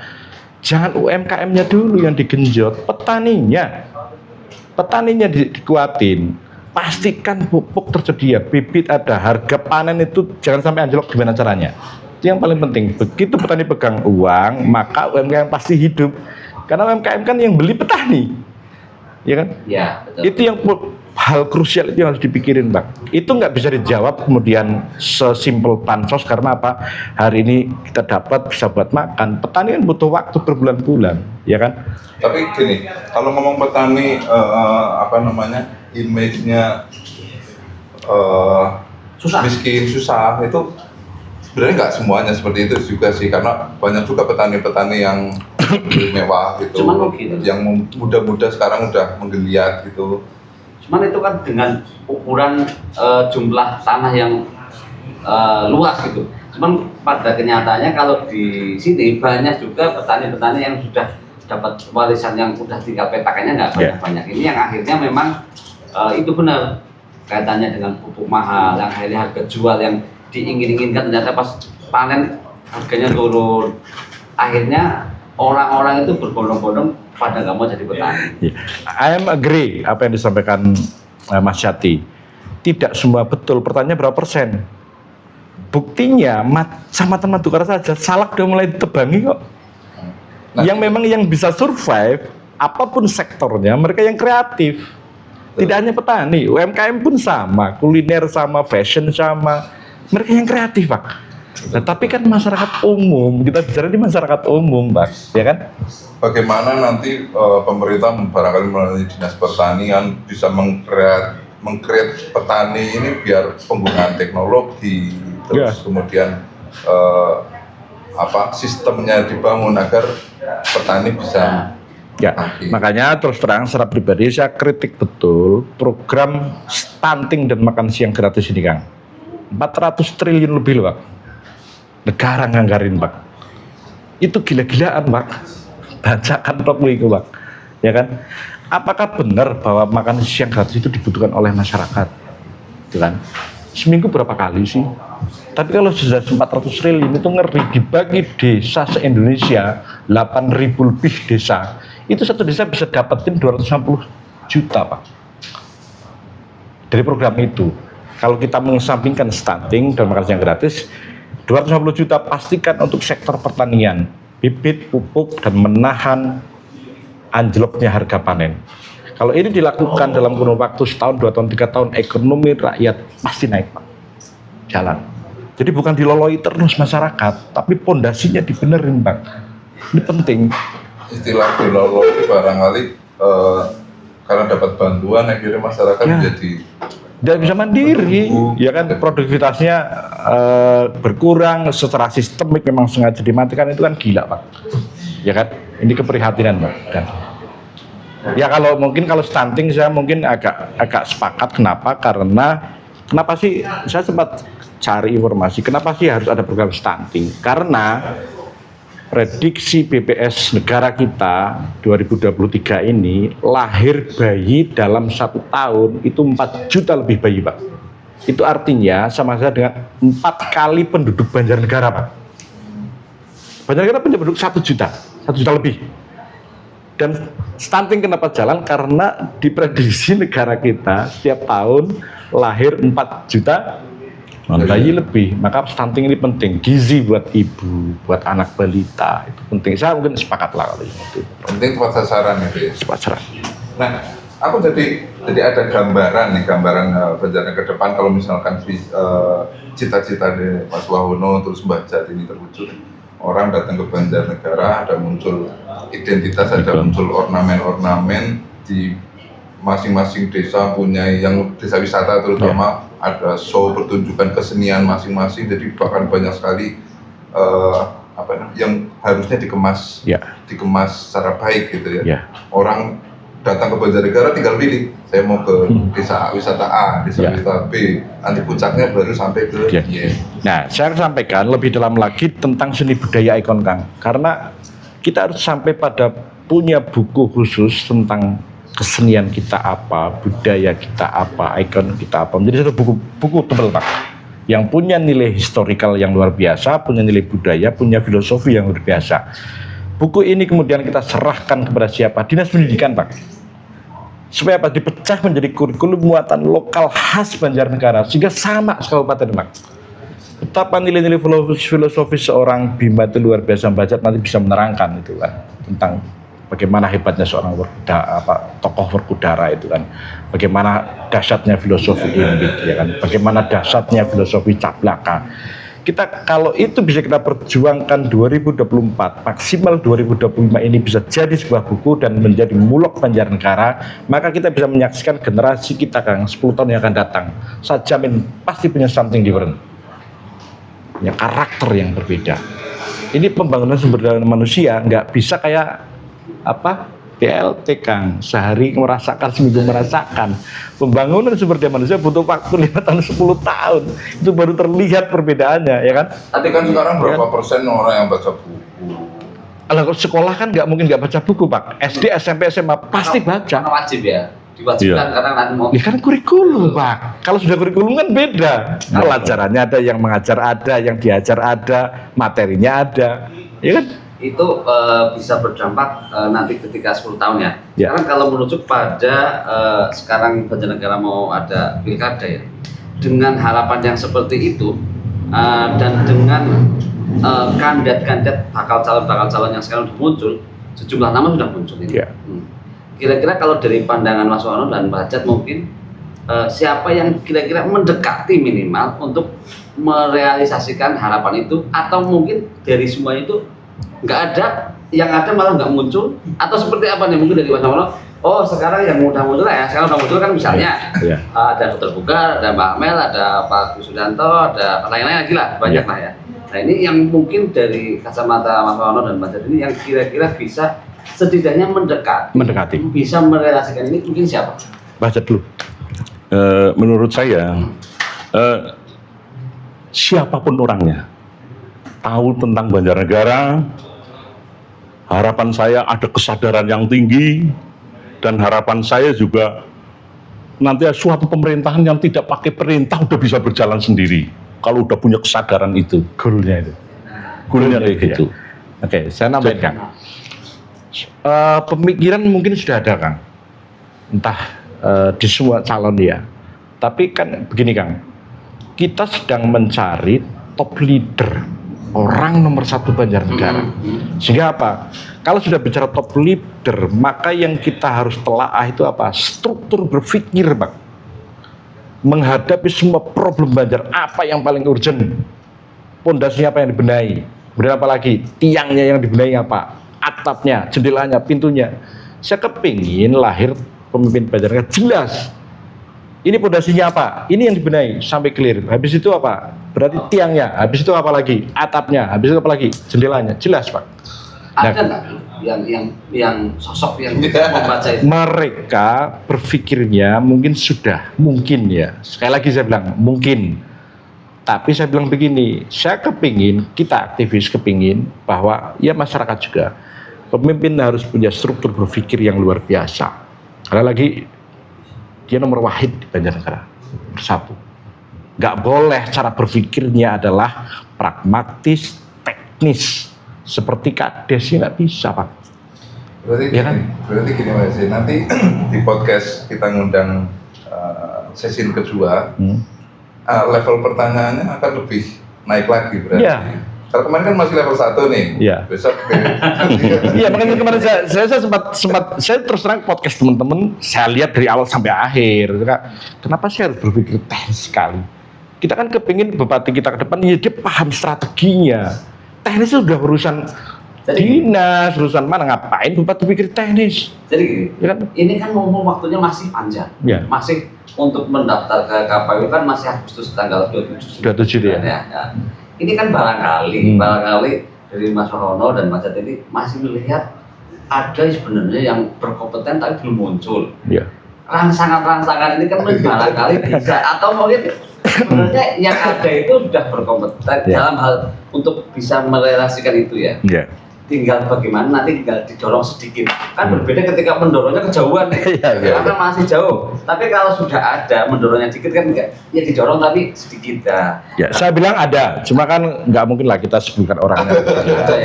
Jangan UMKM-nya dulu yang digenjot, petaninya dikuatin, pastikan pupuk tersedia, bibit ada, harga panen itu jangan sampai anjlok. Gimana caranya? Itu yang paling penting. Begitu petani pegang uang, maka UMKM pasti hidup, karena UMKM kan yang beli petani, ya kan? Ya, betul. Itu yang hal krusial, itu yang harus dipikirin, Bang. Itu nggak bisa dijawab kemudian sesimpel bansos, karena apa? Hari ini kita dapat bisa buat makan. Petani kan butuh waktu berbulan-bulan, ya kan? Tapi gini, kalau ngomong petani image-nya Susah. miskin, susah, itu sebenarnya nggak semuanya seperti itu juga sih, karena banyak juga petani-petani yang mewah gitu, Cuman mungkin yang muda-muda sekarang udah menggeliat gitu. Cuman itu kan dengan ukuran jumlah tanah yang luas gitu. Cuman pada kenyataannya kalau di sini banyak juga petani-petani yang sudah dapat warisan yang udah tinggal petakannya nggak banyak-banyak. Ini yang akhirnya memang itu benar kaitannya dengan pupuk mahal, yang akhirnya harga jual yang diingin-inginkan ternyata pas panen harganya turun. Akhirnya orang-orang itu berbondong-bondong pada nggak mau jadi petani. I am agree apa yang disampaikan Mas Yati. Tidak semua betul. Pertanyaannya berapa persen? Buktinya Kecamatan Madukara saja salak udah mulai ditebangi kok. Nah, yang memang yang bisa survive apapun sektornya, mereka yang kreatif. Tidak hanya petani, UMKM pun sama, kuliner sama, fashion sama. Mereka yang kreatif, Pak. Nah, tapi kan masyarakat umum, kita bicara di masyarakat umum, Pak, ya kan? Bagaimana nanti pemerintah barangkali melalui dinas pertanian bisa mengcreate petani ini biar penggunaan teknologi, terus kemudian sistemnya dibangun agar petani bisa. Ya, makanya terus terang secara pribadi saya kritik betul program stunting dan makan siang gratis ini, Kang. 400 triliun lebih loh, Pak. Negara nganggarin, Pak. Itu gila-gilaan, Pak. Bacakan toko itu, Pak. Ya kan? Apakah benar bahwa makan siang gratis itu dibutuhkan oleh masyarakat? Itu kan? Seminggu berapa kali sih? Tapi kalau sudah 400 triliun itu ngeri, dibagi desa se-Indonesia 8.000 lebih desa. Itu satu desa bisa dapetin 250 juta, Pak. Dari program itu. Kalau kita mengesampingkan stunting dan makan siang gratis, 250 juta pastikan untuk sektor pertanian, bibit, pupuk, dan menahan anjloknya harga panen. Kalau ini dilakukan dalam kurun waktu setahun, 2 tahun, 3 tahun, ekonomi rakyat pasti naik, Pak. Jalan. Jadi bukan diloloi terus masyarakat, tapi pondasinya dibenerin, Bang. Ini penting. Istilah dilolo itu barangkali karena dapat bantuan akhirnya masyarakat jadi Dia bisa mandiri, ya kan, produktivitasnya berkurang secara sistemik, memang sengaja dimatikan, itu kan gila, Pak. Ya kan, ini keprihatinan, Pak. Dan ya kalau stunting saya mungkin agak sepakat. Kenapa? Karena kenapa sih saya sempat cari informasi kenapa sih harus ada program stunting? Karena prediksi BPS negara kita 2023 ini lahir bayi dalam 1 tahun itu 4 juta lebih bayi, Pak. Itu artinya sama saja dengan 4 kali penduduk Banjarnegara, Pak. Banjarnegara penduduk 1 juta lebih. Dan stunting kenapa jalan? Karena diprediksi negara kita setiap tahun lahir 4 juta bayi lebih. Maka stunting ini penting, gizi buat ibu, buat anak balita itu penting. Saya mungkin sepakat lah kalau itu. penting tepat sasaran itu ya. Tepat sasaran. Nah, aku jadi ada gambaran Banjarnegara ke depan kalau misalkan cita-cita dari Mas Wahono terus Mbah Jat ini terwujud. Orang datang ke Banjarnegara, ada muncul identitas, ada muncul ornamen-ornamen di masing-masing desa punya yang desa wisata terutama ada show pertunjukan kesenian masing-masing, jadi bahkan banyak sekali yang harusnya dikemas secara baik gitu ya. Orang datang ke Banjarnegara tinggal pilih, saya mau ke desa wisata A, desa wisata B, nanti puncaknya baru sampai ke Y. Nah, saya sampaikan lebih dalam lagi tentang seni budaya ikon, Kang, karena kita harus sampai pada punya buku khusus tentang kesenian kita apa, budaya kita apa, ikon kita apa. Menjadi satu buku tebal, Pak, yang punya nilai historikal yang luar biasa, punya nilai budaya, punya filosofi yang luar biasa. Buku ini kemudian kita serahkan kepada siapa? Dinas Pendidikan, Pak. Supaya apa? Dipecah menjadi kurikulum muatan lokal khas Banjarnegara sehingga sama sekabupaten, Pak. Betapa nilai-nilai filosofis seorang Bima itu luar biasa. Mbah Jat nanti bisa menerangkan itu kan tentang bagaimana hebatnya seorang tokoh Werkudara itu kan, bagaimana dahsyatnya filosofi Imbit, ya kan, bagaimana dahsyatnya filosofi Cablaka. Kita kalau itu bisa kita perjuangkan 2024, maksimal 2025 ini bisa jadi sebuah buku dan menjadi mulok Banjarnegara, maka kita bisa menyaksikan generasi kita, Kang, 10 tahun yang akan datang. Saya jamin pasti punya something different, punya karakter yang berbeda. Ini pembangunan sumber daya manusia nggak bisa kayak PLT, Kang, sehari merasakan, seminggu merasakan. Pembangunan sumber daya manusia butuh waktu 5 tahun, 10 tahun. Itu baru terlihat perbedaannya, ya kan? Tapi kan sekarang berapa persen orang yang baca buku? Kalau sekolah kan nggak mungkin nggak baca buku, Pak. SD, SMP, SMA pasti baca. Karena wajib ya, diwajibkan karena nanti mau. Ini kan kurikulum, Pak. Kalau sudah kurikulum kan beda. Pelajarannya ada, yang mengajar ada, yang diajar ada, materinya ada, ya kan? Itu bisa berdampak nanti ketika 10 tahun ya. Sekarang kalau merujuk pada sekarang Banjarnegara mau ada pilkada ya, dengan harapan yang seperti itu dan dengan kandidat-kandidat bakal calon yang sekarang sudah muncul, sejumlah nama sudah muncul ini. Kira-kira kalau dari pandangan Mas Wahono dan Mbah Jat mungkin siapa yang kira-kira mendekati minimal untuk merealisasikan harapan itu, atau mungkin dari semua itu nggak ada, yang ada malah nggak muncul, atau seperti apa nih mungkin dari Mas Wahono? Oh, sekarang yang mudah muncul ya, sekarang udah muncul kan misalnya ada Dr. Bugar, ada Mbak Amel, ada Pak Sudanto, ada lain-lain lagi lah, banyak lah ya. Nah, ini yang mungkin dari kacamata Mas Wahono dan Mbah Jat ini yang kira-kira bisa setidaknya mendekati, bisa merealisasikan ini, mungkin siapa? Mbah Jat dulu. Menurut saya siapapun orangnya tahu tentang Banjarnegara, harapan saya ada kesadaran yang tinggi, dan harapan saya juga nanti suatu pemerintahan yang tidak pakai perintah udah bisa berjalan sendiri kalau udah punya kesadaran itu. Goalnya kayak gitu. Oke, saya nambahin, Kang. Pemikiran mungkin sudah ada, Kang, entah di semua calon ya. Tapi kan begini, Kang, kita sedang mencari top leader orang nomor 1 Banjarnegara. Sehingga apa? Kalau sudah bicara top leader, maka yang kita harus telaah itu apa? Struktur berpikir, Pak. Menghadapi semua problem Banjar, apa yang paling urgent? Pondasinya apa yang dibenahi? Kemudian apa lagi? Tiangnya yang dibenahi apa? Atapnya, jendelanya, pintunya. Saya kepingin lahir pemimpin Banjarnegara jelas. Ini pondasinya apa? Ini yang dibenahi sampai clear. Habis itu apa? Berarti tiangnya. Habis itu apa lagi? Atapnya. Habis itu apa lagi? Jendelanya. Jelas, Pak. Ada nggak yang sosok yang membaca itu? Mereka berpikirnya mungkin ya. Sekali lagi saya bilang mungkin. Tapi saya bilang begini, saya kepingin, kita aktivis kepingin bahwa ya masyarakat juga pemimpin harus punya struktur berpikir yang luar biasa. Karena lagi dia nomor wahid di Banjarnegara, bersatu. Nggak boleh cara berpikirnya adalah pragmatis, teknis, seperti Kades, ya nggak bisa, Pak. Berarti Ya kan? berarti gini Mas, nanti di podcast kita ngundang sesi kedua, level pertanyaannya akan lebih naik lagi berarti. Iya. Kalau kemarin kan masih level 1 nih. Iya. Besok Iya, makanya kemarin saya sempat saya terus terang podcast teman-teman, saya lihat dari awal sampai akhir. Kenapa sih harus berpikir teknis sekali? Kita kan kepingin bupati kita ke depan, ya dia paham strateginya. Teknis itu sudah urusan dinas, urusan mana, ngapain bupati pikir teknis? Jadi gini, Ya kan? ini kan ngomong waktunya masih panjang. Ya. Masih untuk mendaftar ke KPU kan masih Agustus tanggal 27. 27 dia. Ya. Ini kan barangkali dari Mas Rono dan Mas Jat ini masih melihat ada sebenarnya yang berkompeten tapi belum muncul. Ya. Rangsangan-rangsangan ini kan barangkali bisa, atau mungkin sebenarnya yang ada itu sudah berkompeten dalam hal untuk bisa merelasikan itu ya. Iya. Tinggal bagaimana nanti tinggal didorong sedikit. Kan berbeda ketika mendorongnya kejauhan nih. Iya. Karena masih jauh. Tapi kalau sudah ada mendorongnya sedikit kan enggak, ya didorong tapi sedikit ya. Ya, saya bilang ada, cuma kan nggak mungkin lah kita sebutkan orangnya.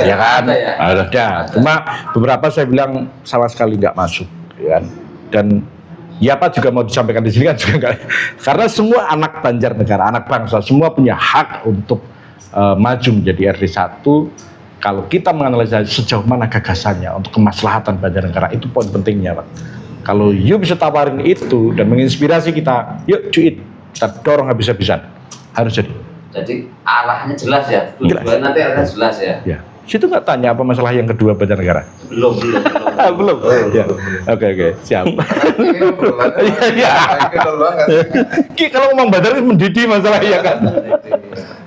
Ya kan? Ada ya? Ada. Cuma beberapa saya bilang sama sekali nggak masuk, ya kan? Dan ya apa juga mau disampaikan di sini kan juga nggak. Karena semua anak Banjarnegara, anak bangsa, semua punya hak untuk maju menjadi RD 1. Kalau kita menganalisa sejauh mana gagasannya untuk kemaslahatan Banjarnegara, itu poin pentingnya, Pak. Kalau you bisa tawarin itu dan menginspirasi kita, yuk cuit, kita dorong habis-habisan. Harus jadi. Jadi arahnya jelas ya. Jelas. Tujuan nanti arahnya jelas ya. Ya. Situ nggak tanya apa masalah yang kedua Banjarnegara? Belum. Belum. Ya. Oke, siap. ini obrolannya Iya. kenal banget. Kalau ngomong Banjar itu mendidih masalah ya kan?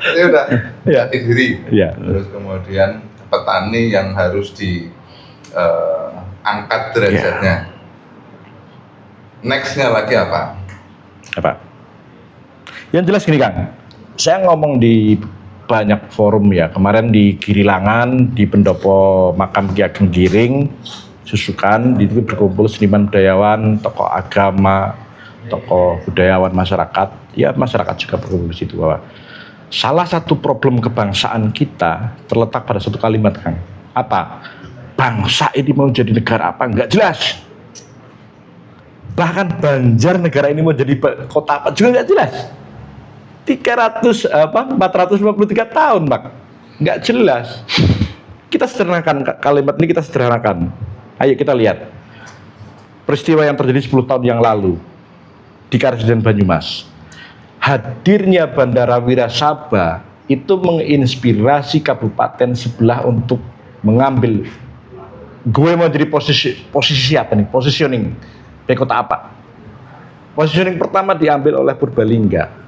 Jadi udah Iya. jati diri. Iya. Terus kemudian petani yang harus diangkat derajatnya. Nextnya lagi apa? Apa? Yang jelas gini Kang, saya ngomong di banyak forum ya, kemarin di Girilangan, di pendopo makam Ki Ageng Giring, Susukan, di situ berkumpul seniman budayawan, tokoh agama, tokoh budayawan masyarakat, ya masyarakat juga berkumpul di situ bahwa salah satu problem kebangsaan kita terletak pada satu kalimat Kang. Apa? Bangsa ini mau jadi negara apa? Enggak jelas. Bahkan Banjarnegara ini mau jadi kota apa juga enggak jelas. 453 tahun, Pak. Enggak jelas. Kita sederhanakan kalimat ini, kita sederhanakan. Ayo kita lihat peristiwa yang terjadi 10 tahun yang lalu di Karesiden Banyumas. Hadirnya Bandara Wirasaba itu menginspirasi kabupaten sebelah untuk mengambil gue mau jadi posisi apa nih? Positioning di kota apa? Positioning pertama diambil oleh Purbalingga.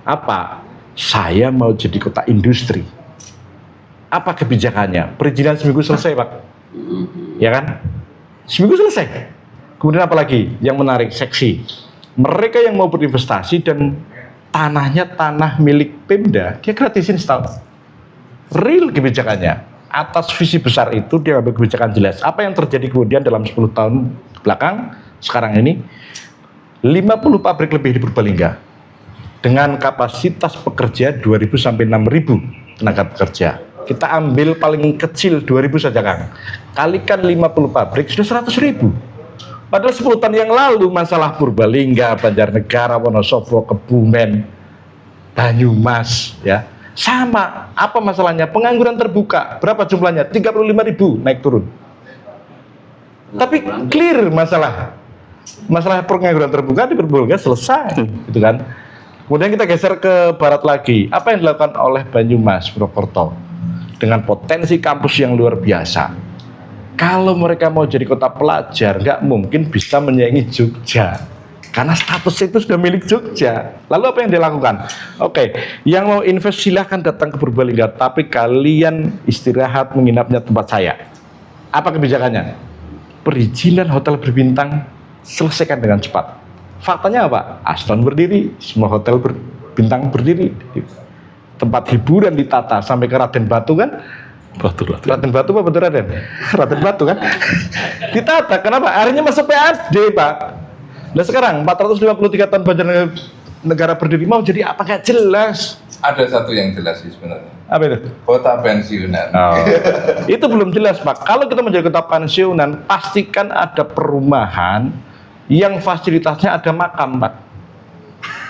Apa? Saya mau jadi kota industri. Apa kebijakannya? Perizinan seminggu selesai, Pak. Ya kan? Seminggu selesai. Kemudian apa lagi? Yang menarik, seksi. Mereka yang mau berinvestasi dan tanahnya tanah milik Pemda, dia gratisin setahun. Real kebijakannya. Atas visi besar itu dia ambil kebijakan jelas. Apa yang terjadi kemudian dalam 10 tahun belakang, sekarang ini, 50 pabrik lebih di Purbalingga. Dengan kapasitas pekerja 2.000 sampai 6.000 tenaga pekerja. Kita ambil paling kecil 2.000 saja Kang. Kalikan 50 pabrik sudah 100.000. Padahal 10 tahun yang lalu masalah Purbalingga, Banjarnegara, Wonosobo, Kebumen, Banyumas, ya Sama, apa masalahnya? Pengangguran terbuka, berapa jumlahnya? 35.000 naik turun. Tapi clear masalah pengangguran terbuka diperbolehkan selesai, gitu kan? Kemudian kita geser ke barat lagi. Apa yang dilakukan oleh Banyumas, Purwokerto dengan potensi kampus yang luar biasa? Kalau mereka mau jadi kota pelajar, nggak mungkin bisa menyaingi Jogja, karena status itu sudah milik Jogja. Lalu apa yang dilakukan? Oke, yang mau invest silahkan datang ke Purbalingga, tapi kalian istirahat menginapnya tempat saya. Apa kebijakannya? Perizinan hotel berbintang selesaikan dengan cepat. Faktanya apa? Aston berdiri, semua hotel berbintang berdiri, tempat hiburan ditata sampai ke Raden Batu kan? Raden Batu apa betul Raden? Raden Batu kan? Ditata. Kenapa? Akhirnya masuk PAD, Pak. Nah sekarang 453 tahun Banjarnegara berdiri mau jadi apa? Nggak jelas. Ada satu yang jelas sih sebenarnya. Apa itu? Kota pensiunan. Oh. Itu belum jelas, Pak. Kalau kita menjadi kota pensiunan, pastikan ada perumahan yang fasilitasnya ada makam, Pak.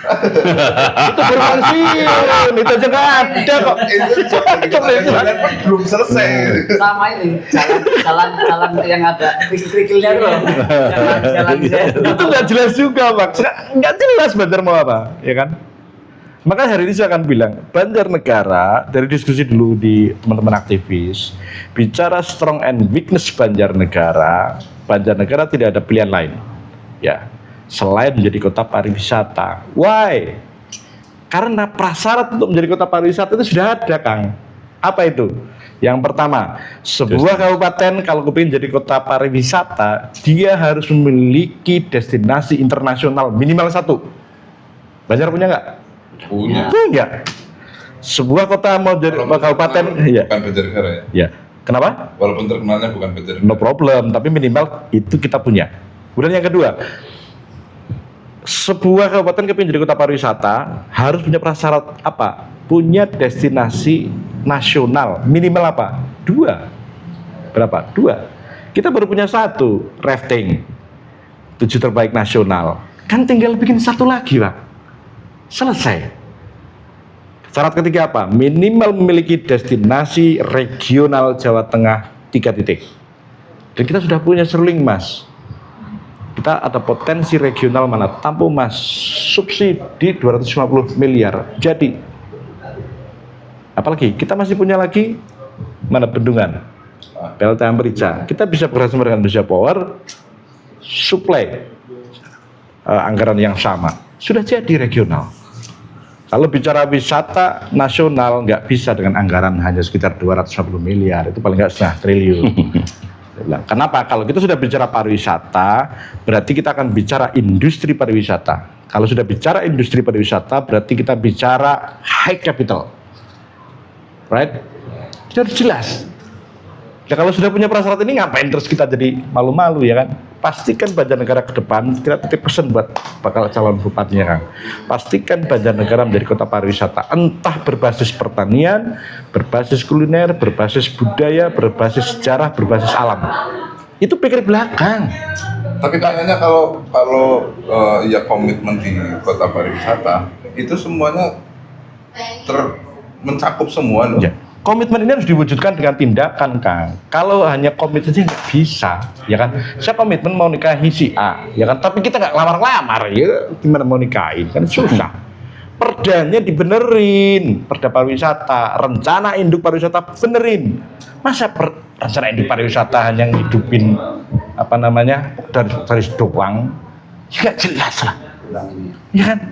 Itu baru pensiun, itu aja nggak ada kok. Itu belum selesai. Sama ini jalan yang ada kerikil-kerikilnya loh. Jalan Itu nggak jelas juga, Pak. Nggak jelas Banjar mau apa, ya kan? Maka hari ini saya akan bilang, Banjarnegara, dari diskusi dulu di teman-teman aktivis, bicara strong and weakness Banjarnegara tidak ada pilihan lain. Ya, selain menjadi kota pariwisata. Why? Karena prasyarat untuk menjadi kota pariwisata itu sudah ada, Kang. Apa itu? Yang pertama, sebuah kabupaten kalau kepingin jadi kota pariwisata, dia harus memiliki destinasi internasional minimal 1. Banjar punya nggak? Punya. Sebuah kota mau jadi kabupaten, ya. Bukan Banjarnegara ya? Ya. Kenapa? Walaupun terkenalnya bukan Banjarnegara. No problem, tapi minimal itu kita punya. Kemudian yang kedua, sebuah kabupaten kepingin jadi kota pariwisata harus punya prasyarat apa? Punya destinasi nasional minimal apa? 2. Berapa? 2. Kita baru punya 1, rafting, 7 terbaik nasional. Kan tinggal bikin 1 lagi, Pak. Selesai. Syarat ketiga apa? Minimal memiliki destinasi regional Jawa Tengah 3 titik. Dan kita sudah punya seruling, Mas. Kita ada potensi regional mana? Tampu, Mas, subsidi 250 miliar. Jadi, apalagi kita masih punya lagi mana? Bendungan, PLTA Merica. Kita bisa bekerjasama dengan Indonesia Power, supply anggaran yang sama. Sudah jadi regional. Kalau bicara wisata nasional, nggak bisa dengan anggaran hanya sekitar 250 miliar. Itu paling nggak setengah triliun. Kenapa? Kalau kita sudah bicara pariwisata, berarti kita akan bicara industri pariwisata. Kalau sudah bicara industri pariwisata, berarti kita bicara high capital, right? Sudah jelas. Ya kalau sudah punya prasyarat ini, ngapain terus kita jadi malu-malu, ya kan? Pastikan Banjarnegara ke depan, kita titip pesan buat bakal calon bupatinya, Kang. Pastikan Banjarnegara menjadi kota pariwisata, entah berbasis pertanian, berbasis kuliner, berbasis budaya, berbasis sejarah, berbasis alam. Itu pikir belakang. Tapi kayaknya kalau ya komitmen di kota pariwisata itu semuanya mencakup semua loh. Ya. Komitmen ini harus diwujudkan dengan tindakan, Kang. Kalau hanya komitmen saja nggak bisa, ya kan? Saya komitmen mau nikahi si A, ya kan? Tapi kita nggak lamar-lamar, ya gimana mau nikahin? Kan susah. Perdanya dibenerin, perda pariwisata, rencana induk pariwisata benerin. Masa rencana induk pariwisata hanya ngidupin apa namanya dari doang? Ya nggak jelas lah, ya kan?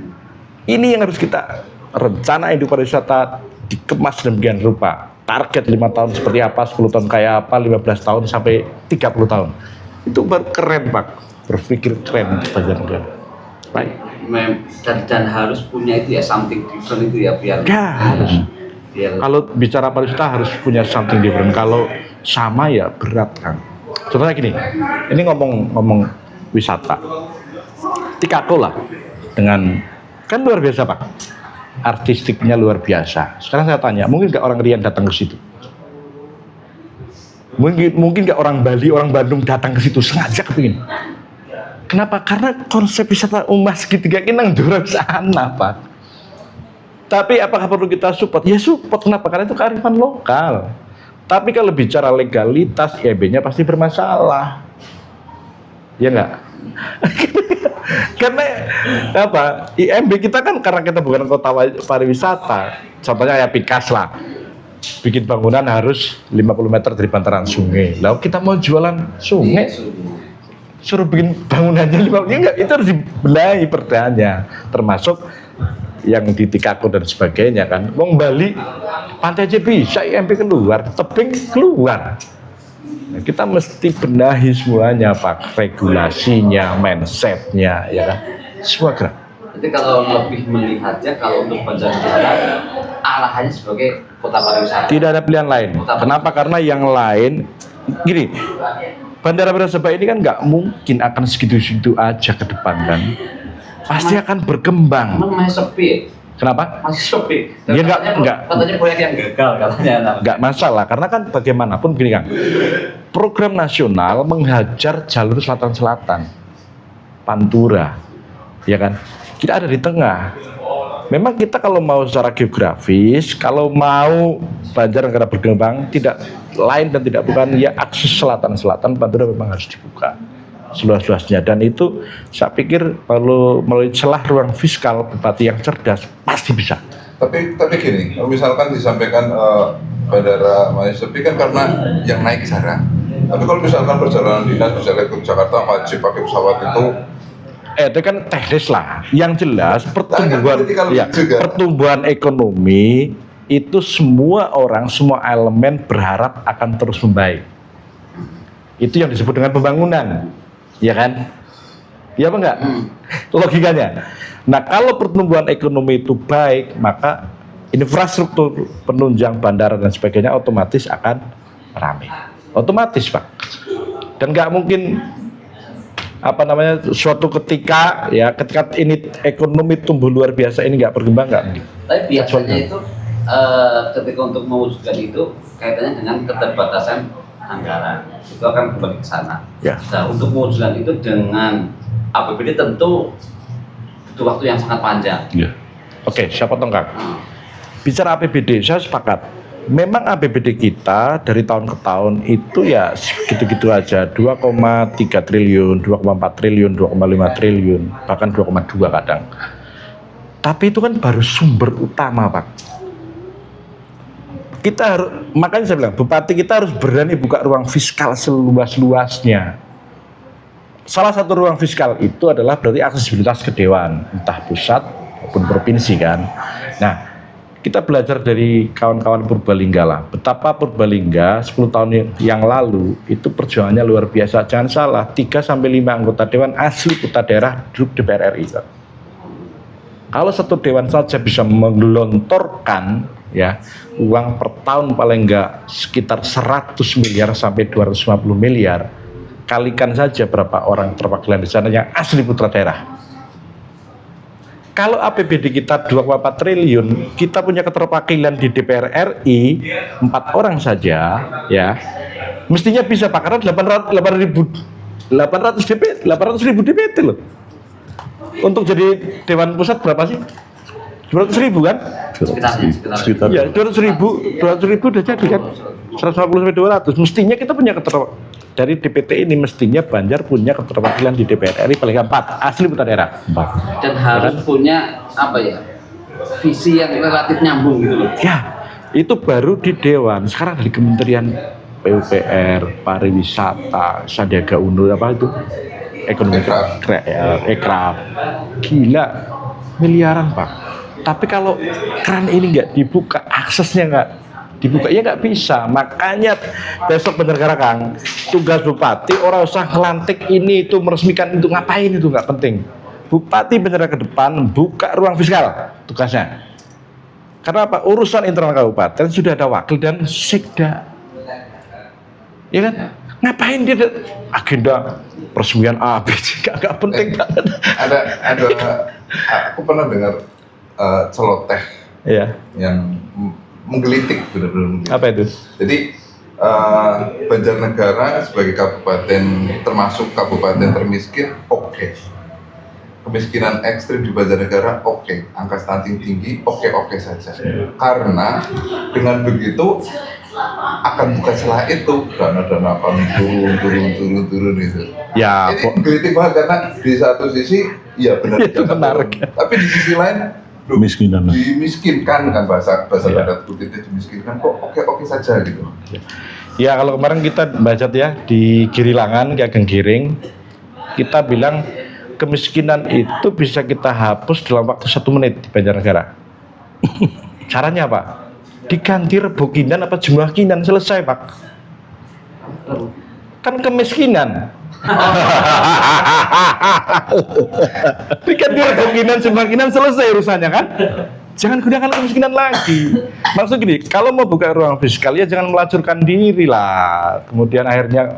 Ini yang harus kita rencana induk pariwisata dikemas demikian rupa. Target 5 tahun seperti apa, 10 tahun kayak apa, 15 tahun sampai 30 tahun. Itu baru keren, Pak. Berpikir keren Banjarnegara. Baik. Dan harus punya itu ya something different itu ya biar. Ya, harus. Kalau bicara pariwisata harus punya something different. Kalau sama ya berat, Kang. Contohnya gini. Ini ngomong wisata. Tikako lah dengan kan luar biasa, Pak. Artistiknya luar biasa. Sekarang saya tanya, mungkin nggak orang Rian datang ke situ? Mungkin nggak orang Bali, orang Bandung datang ke situ sengaja kepingin. Kenapa? Karena konsep wisata umat segitiga ini nang dorong sana, Pak. Tapi apakah perlu kita support? Ya support, kenapa? Karena itu kearifan lokal. Tapi kalau bicara legalitas, IMB-nya pasti bermasalah. Ya enggak? Karena apa? IMB kita kan karena kita bukan kota pariwisata. Contohnya ya Pikas lah. Bikin bangunan harus 50 meter dari bantaran sungai. Lalu kita mau jualan sungai, suruh bikin bangunannya 50, ya enggak, itu harus dibenahi perdanya, termasuk yang di Tikako dan sebagainya kan. Wong Bali pantai aja bisa IMB keluar, tebing keluar. Nah, kita mesti benahi semuanya Pak, regulasinya, mindsetnya, ya kan, semua gerak. Jadi kalau lebih melihatnya, kalau untuk Banjarnegara arahannya sebagai kota pariwisata. Tidak ada pilihan lain. Kenapa? Karena yang lain, gini, Bandara Brazaba ini kan nggak mungkin akan segitu-segitu aja ke depan kan. Pasti akan berkembang. Emang masih sepi ya? Kenapa? Masih sepi. Ya enggak. Katanya proyek yang gagal katanya. Nggak masalah, karena kan bagaimanapun gini Kang, program nasional menghajar jalur selatan-selatan, Pantura, ya kan? Kita ada di tengah. Memang kita kalau mau secara geografis, kalau mau Banjarnegara berkembang, tidak lain dan tidak bukan ya akses selatan-selatan Pantura memang harus dibuka seluas-luasnya, dan itu saya pikir perlu melalui celah ruang fiskal bupati yang cerdas pasti bisa. Tapi gini, kalau misalkan disampaikan bandara masih sepi kan karena yang naik jarang. Tapi kalau misalkan perjalanan dinas misalnya ke Jakarta wajib pakai pesawat itu kan teknis lah. Yang jelas juga. Pertumbuhan ekonomi itu semua orang, semua elemen berharap akan terus membaik. Itu yang disebut dengan pembangunan. Ya kan? Ya apa enggak? Logikanya. Nah, kalau pertumbuhan ekonomi itu baik, maka infrastruktur penunjang bandara dan sebagainya otomatis akan ramai. Otomatis, Pak. Dan nggak mungkin suatu ketika ini ekonomi tumbuh luar biasa ini nggak berkembang, nggak mungkin. Tapi biasanya itu ketika untuk mewujudkan itu kaitannya dengan keterbatasan anggaran, itu akan kembali ke sana. Ya. Nah, untuk mewujudkan itu dengan APBD tentu butuh waktu yang sangat panjang. Ya. Oke, siapa potong Kang? Bicara APBD, saya sepakat. Memang APBD kita dari tahun ke tahun itu ya segitu-gitu aja, 2,3 triliun, 2,4 triliun, 2,5 triliun, bahkan 2,2 kadang. Tapi itu kan baru sumber utama, Pak. Makanya saya bilang, bupati kita harus berani buka ruang fiskal seluas-luasnya. Salah satu ruang fiskal itu adalah berarti aksesibilitas ke dewan, entah pusat maupun provinsi kan. Nah, kita belajar dari kawan-kawan Purbalingga lah, betapa Purbalingga 10 tahun yang lalu itu perjuangannya luar biasa. Jangan salah, 3-5 anggota dewan asli kota daerah duduk DPR RI. Kalau satu dewan saja bisa menggelontorkan ya uang per tahun paling enggak sekitar 100 miliar sampai 250 miliar, kalikan saja berapa orang terwakilan di sana yang asli putra daerah. Kalau APBD kita 2,4 triliun, kita punya keterwakilan di DPR RI 4 orang saja, ya mestinya bisa Pak, karena 800 ribu DPT loh. Untuk jadi Dewan Pusat berapa sih? 200 ribu kan? Sekitar. Ya 200 ribu udah jadi kan? 150 sampai 200. Mestinya kita punya dari DPT ini, mestinya Banjar punya keterwakilan di DPR RI paling 4 asli putra daerah 4. Dan harus punya visi yang relatif nyambung gitu loh. Ya, itu baru di Dewan. Sekarang di Kementerian PUPR, Pariwisata, Sandiaga Uno ekonomi Ekraf. Gila, miliaran Pak. Tapi kalau keran ini nggak dibuka, aksesnya nggak dibuka, ya nggak bisa. Makanya besok Banjarnegara Kang, tugas bupati orang usah ngelantik ini itu, meresmikan itu, ngapain itu nggak penting. Bupati Banjarnegara ke depan buka ruang fiskal tugasnya. Karena apa? Urusan internal kabupaten sudah ada wakil dan sekda, ya kan? Ngapain dia agenda peresmian A, B, C, nggak penting. Ada aku pernah dengar celoteh ya, yang menggelitik, benar-benar. Apa itu? Jadi Banjarnegara sebagai kabupaten termasuk kabupaten termiskin, oke. kemiskinan ekstrim di Banjarnegara, oke, angka stunting tinggi, oke saja. Karena dengan begitu akan buka celah itu, dana-dana akan turun itu. Ya, ini gelitik banget karena di satu sisi ya benar itu menarik. Tapi di sisi lain Kemiskinan. dimiskinkan kan bahasa Ya. adat kutipnya dimiskinkan kok oke saja gitu. Ya kalau kemarin kita baca ya di Girilangan, Ki Ageng Giring, kita bilang kemiskinan itu bisa kita hapus dalam waktu 1 menit di Banjarnegara. Caranya apa? Diganti rebokinan apa jumlah kinan, selesai Pak. Kan kemiskinan. Diganti rebokinan jumlah kinan, selesai urusannya kan. Jangan gunakan kemiskinan lagi. Maksud gini, kalau mau buka ruang fiskal ya jangan melacurkan diri lah. Kemudian akhirnya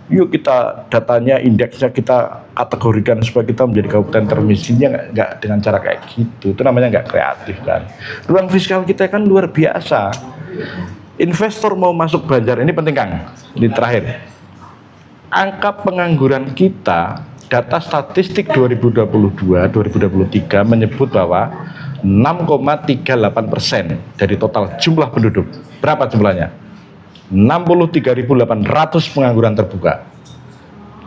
yuk kita datanya, indeksnya kita kategorikan supaya kita menjadi kabupaten termiskinnya nggak dengan cara kayak gitu. Itu namanya nggak kreatif kan. Ruang fiskal kita kan luar biasa. Investor mau masuk Banjar, ini penting Kang. Ini terakhir. Angka pengangguran kita, data statistik 2022-2023 menyebut bahwa 6,38% dari total jumlah penduduk. Berapa jumlahnya? 63.800 pengangguran terbuka.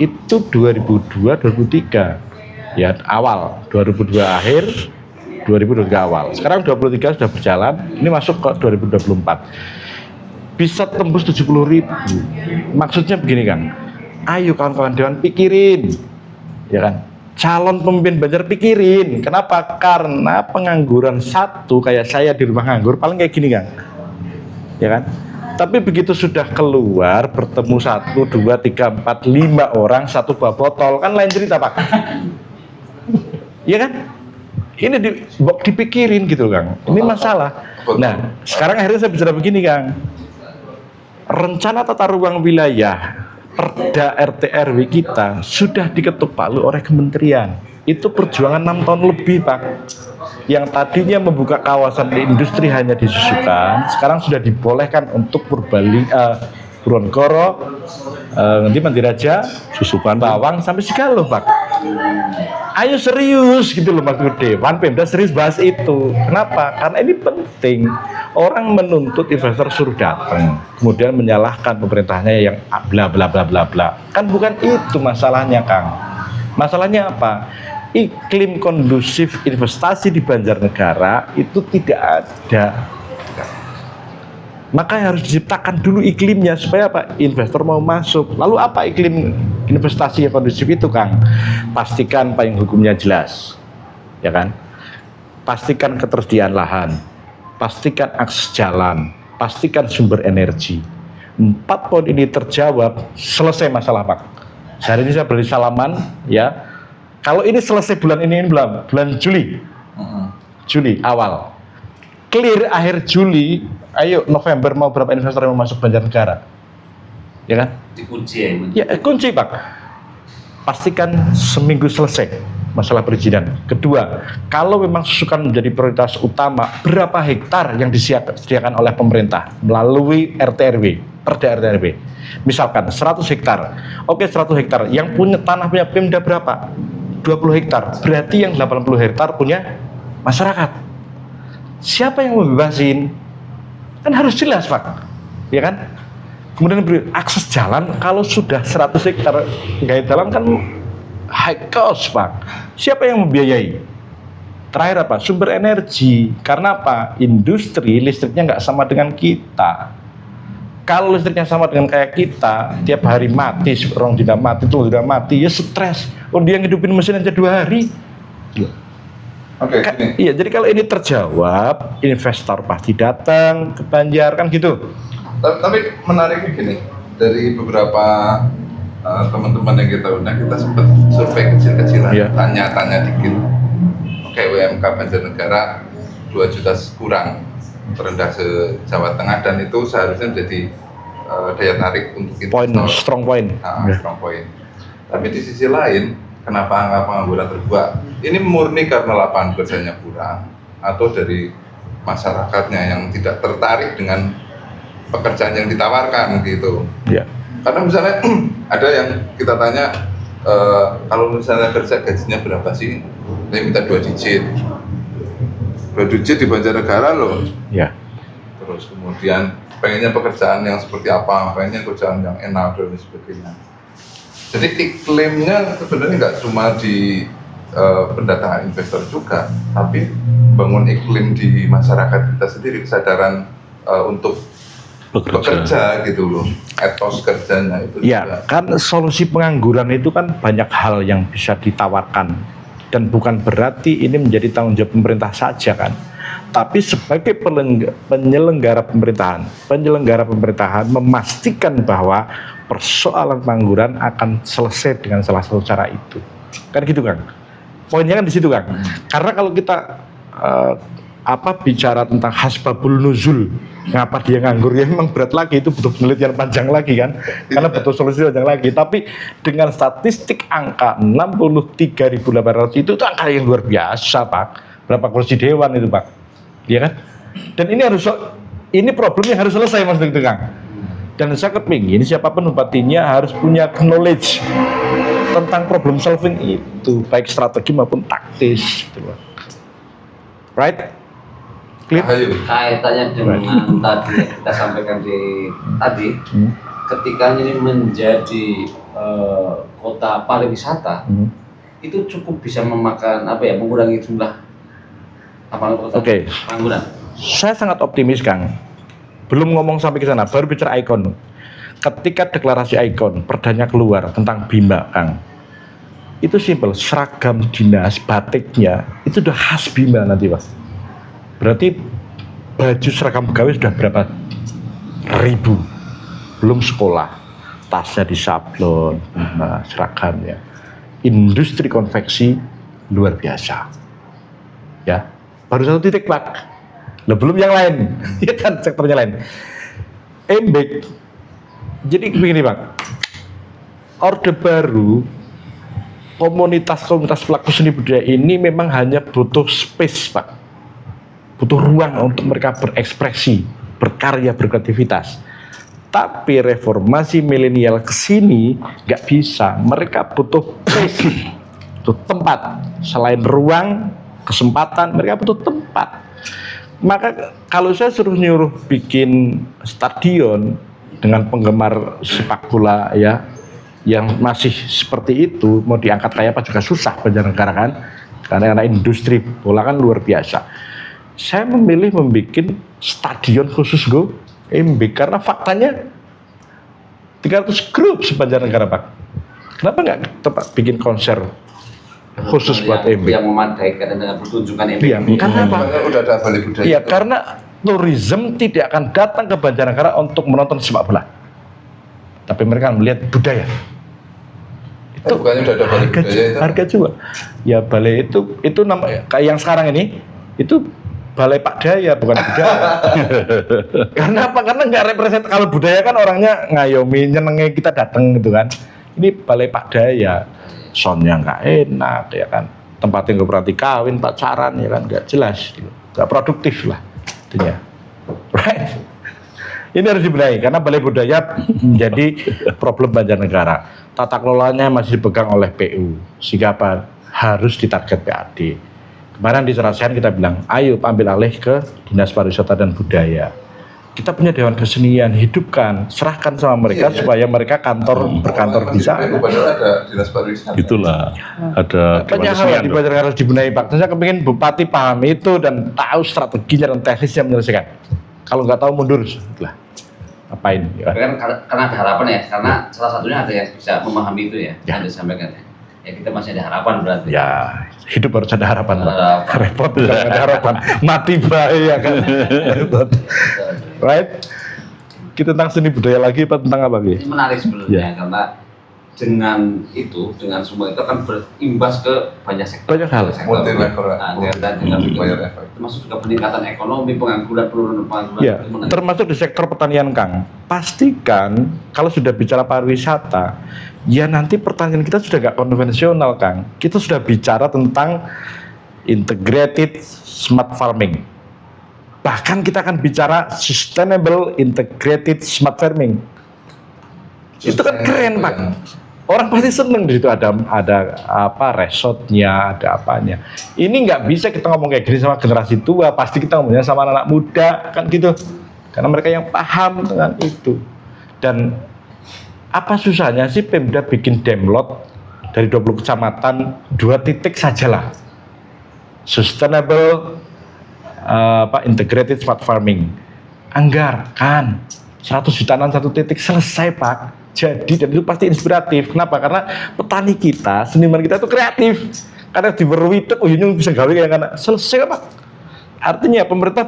Itu 2002-2023. Ya awal, 2002 akhir, 2023 awal. Sekarang 2023 sudah berjalan, ini masuk ke 2024. Bisa tembus 70.000. Maksudnya begini Kang. Ayo kawan-kawan Dewan pikirin. Ya kan? Calon pemimpin Banjar pikirin. Kenapa? Karena pengangguran satu kayak saya di rumah nganggur paling kayak gini Kang. Ya kan? Tapi begitu sudah keluar bertemu 1, 2, 3, 4, 5 orang satu buah botol kan lain cerita Pak. Ya kan? Ini dipikirin gitu Kang. Ini masalah. Nah, sekarang akhirnya saya bicara begini Kang. Rencana tata ruang wilayah Perda RT RW kita sudah diketuk palu oleh kementerian. Itu perjuangan 6 tahun lebih Pak. Yang tadinya membuka kawasan industri hanya di Susukan, sekarang sudah dibolehkan untuk Purwonegoro, nanti Mandiraja, Susukan, Bawang sampai Sigalo Pak. Ayo serius gitu loh Mas Dewan, Pemda serius bahas itu. Kenapa? Karena ini penting. Orang menuntut investor suruh datang, kemudian menyalahkan pemerintahnya yang bla bla bla bla bla. Kan bukan itu masalahnya Kang. Masalahnya apa? Iklim kondusif investasi di Banjarnegara itu tidak ada. Maka harus diciptakan dulu iklimnya supaya apa? Investor mau masuk. Lalu apa iklim investasi yang kondusif itu Kang? Pastikan payung hukumnya jelas, ya kan? Pastikan ketersediaan lahan, pastikan akses jalan, pastikan sumber energi. 4 poin ini terjawab, selesai masalah Pak. Hari ini saya beli salaman, ya. Kalau ini selesai bulan ini belum? Bulan Juli, Juli awal. Clear akhir Juli, ayo November mau berapa investor yang mau masuk Banjarnegara? Ya kan? Dikunci ya. Ya, kunci Pak. Pastikan seminggu selesai masalah perizinan. Kedua, kalau memang Susukan menjadi prioritas utama, berapa hektar yang disediakan oleh pemerintah melalui RT RW, Perda RT RW? Misalkan 100 hektar. Oke, 100 hektar. Yang punya tanah punya Pemda berapa? 20 hektar. Berarti yang 80 hektar punya masyarakat. Siapa yang membebasin? Kan harus jelas Pak, ya kan? Kemudian beri akses jalan, kalau sudah 100 hektar gaya jalan kan high cost Pak. Siapa yang membiayai? Terakhir apa? Sumber energi. Karena apa? Industri listriknya nggak sama dengan kita. Kalau listriknya sama dengan kayak kita, tiap hari mati, orang tidak mati, tuh tidak mati, ya stres. Oh dia ngidupin mesin aja 2 hari. Oke, iya, jadi kalau ini terjawab, investor pasti datang ke Banjar kan gitu. Tapi menariknya gini, dari beberapa teman-teman yang kita undang, kita sempat survei kecil-kecilan, Iya. tanya-tanya dikit. Oke, UMK Banjarnegara 2 juta kurang, terendah se Jawa Tengah, dan itu seharusnya menjadi daya tarik untuk investor. Strong point. Strong point. Tapi di sisi lain, kenapa angka pengangguran terbuka? Ini murni karena lapangan kerjanya kurang atau dari masyarakatnya yang tidak tertarik dengan pekerjaan yang ditawarkan gitu. Ya. Karena misalnya ada yang kita tanya kalau misalnya kerja gajinya berapa sih? Saya minta 2 digit. 2 digit di Banjarnegara loh. Ya. Terus kemudian pengennya pekerjaan yang seperti apa, pengennya pekerjaan yang enak dan sebagainya. Jadi iklimnya sebenarnya nggak cuma di pendatangan investor juga, tapi bangun iklim di masyarakat kita sendiri, kesadaran untuk bekerja gitu loh, etos kerjanya itu Ya, juga. kan solusi pengangguran itu kan banyak hal yang bisa ditawarkan dan bukan berarti ini menjadi tanggung jawab pemerintah saja kan. Tapi sebagai penyelenggara pemerintahan memastikan bahwa persoalan pengangguran akan selesai dengan salah satu cara itu. Kan gitu Kang. Poinnya kan di situ Kang. Karena kalau kita bicara tentang hasbabul nuzul, ngapa dia nganggur, ya memang berat lagi, itu butuh penelitian panjang lagi kan, karena butuh solusi panjang lagi. Tapi dengan statistik angka 63.800 itu angka yang luar biasa Pak. Berapa kursi dewan itu Pak, ya kan? Dan ini problemnya harus selesai Mas Dr. Kang. Dan saya kepingin siapapun bupatinya harus punya knowledge tentang problem solving itu, baik strategi maupun taktis gitu loh. Right? Clear? Ayo. Kaitannya dengan tadi yang kita sampaikan tadi, ketika ini menjadi kota pariwisata, itu cukup bisa memakan mengurangi jumlah pengangguran. Saya sangat optimis Kang. Belum ngomong sampai ke sana, baru bicara ikon. Ketika deklarasi ikon, perdanya keluar tentang Bima Kang, itu simpel, seragam dinas batiknya itu udah khas Bima nanti Pak. Berarti baju seragam pegawai sudah berapa ribu, belum sekolah, tasnya disablon, seragamnya. Industri konveksi luar biasa, ya. Baru 1 titik Pak. Lah belum yang lain, ya kan sektornya lain. Embek. Jadi begini Pak, Orde Baru, komunitas pelaku seni budaya ini memang hanya butuh space Pak, butuh ruang untuk mereka berekspresi, berkarya, berkreativitas. Tapi reformasi milenial kesini nggak bisa, mereka butuh space, butuh tempat. Selain ruang, kesempatan, mereka butuh tempat. Maka kalau saya suruh nyuruh bikin stadion dengan penggemar sepak bola ya, yang masih seperti itu, mau diangkat kayak apa juga susah Banjarnegara kan, karena industri bola kan luar biasa. Saya memilih membuat stadion khusus MB karena faktanya 300 grup sebanjarnegara Pak. Kenapa nggak tempat bikin konser khusus buat MB? Yang memadai dengan pertunjukan MB. Iya, karena apa? Udah ada Balai Budaya. Iya, karena tourism tidak akan datang ke Banjarnegara untuk menonton sepak bola, tapi mereka akan melihat budaya. Itu bukannya udah ada Balai Budaya itu? Harga jual. Ya balai itu nama kayak yang sekarang ini itu balai Pak Daya bukan budaya. Karena apa? Karena nggak represent. Kalau budaya kan orangnya ngayomi, nyenengi kita datang gitu kan. Ini balai Pak Daya, soundnya nggak enak ya kan. Tempatnya nggak berarti kawin, pacaran ya kan, nggak jelas, gitu. Nggak produktif lah, intinya. Right? Ini harus dibenahi karena balai budaya menjadi problem Banjarnegara. Tata kelolanya masih dipegang oleh PU, sehingga apa? Harus ditarget PAD. Kemarin di Serasan kita bilang, ayo ambil alih ke Dinas Pariwisata dan Budaya. Kita punya Dewan Kesenian, hidupkan, serahkan sama mereka supaya mereka berkantor di sana. Padahal ada Dinas Pariwisata. Itulah ada Banyak hal di Banjarnegara harus dibenahi Pak. Saya kepingin Bupati paham itu dan tahu strateginya dan teknisnya menyelesaikan. Kalau nggak tahu mundur, lah apain? Ya. Kan karena ada harapan ya, karena salah satunya ada yang bisa memahami itu ya, yang disampaikan ya. Ya kita masih ada harapan berarti. Ya, hidup harus ada harapan Pak. Repot kalau nggak ada harapan, mati bahaya kan. Repot. Right? Kita tentang seni budaya lagi, Pak, tentang apa Ini menarik sebenarnya karena dengan semua itu akan berimbas ke banyak sektor. Banyak hal. Multi-level. Termasuk juga peningkatan ekonomi, pengangguran, penurunan pengangguran. Ya, termasuk di sektor pertanian Kang. Pastikan kalau sudah bicara pariwisata, ya nanti pertanian kita sudah nggak konvensional Kang. Kita sudah bicara tentang integrated smart farming. Bahkan kita akan bicara sustainable integrated smart farming. Itu kan keren Pak. Orang pasti seneng di situ, ada apa resortnya, ada apanya. Ini nggak bisa kita ngomong kayak gini sama generasi tua, pasti kita ngomongnya sama anak muda kan gitu. Karena mereka yang paham dengan itu. Dan apa susahnya sih Pemda bikin demlot dari 20 kecamatan 2 titik sajalah. Sustainable integrated smart farming. Anggarkan 100 jutaan 1 titik selesai Pak. Jadi dan itu pasti inspiratif. Kenapa? Karena petani kita, seniman kita itu kreatif. Karena diberwi itu ujungnya bisa gawe kayak karena selesai Pak. Artinya pemerintah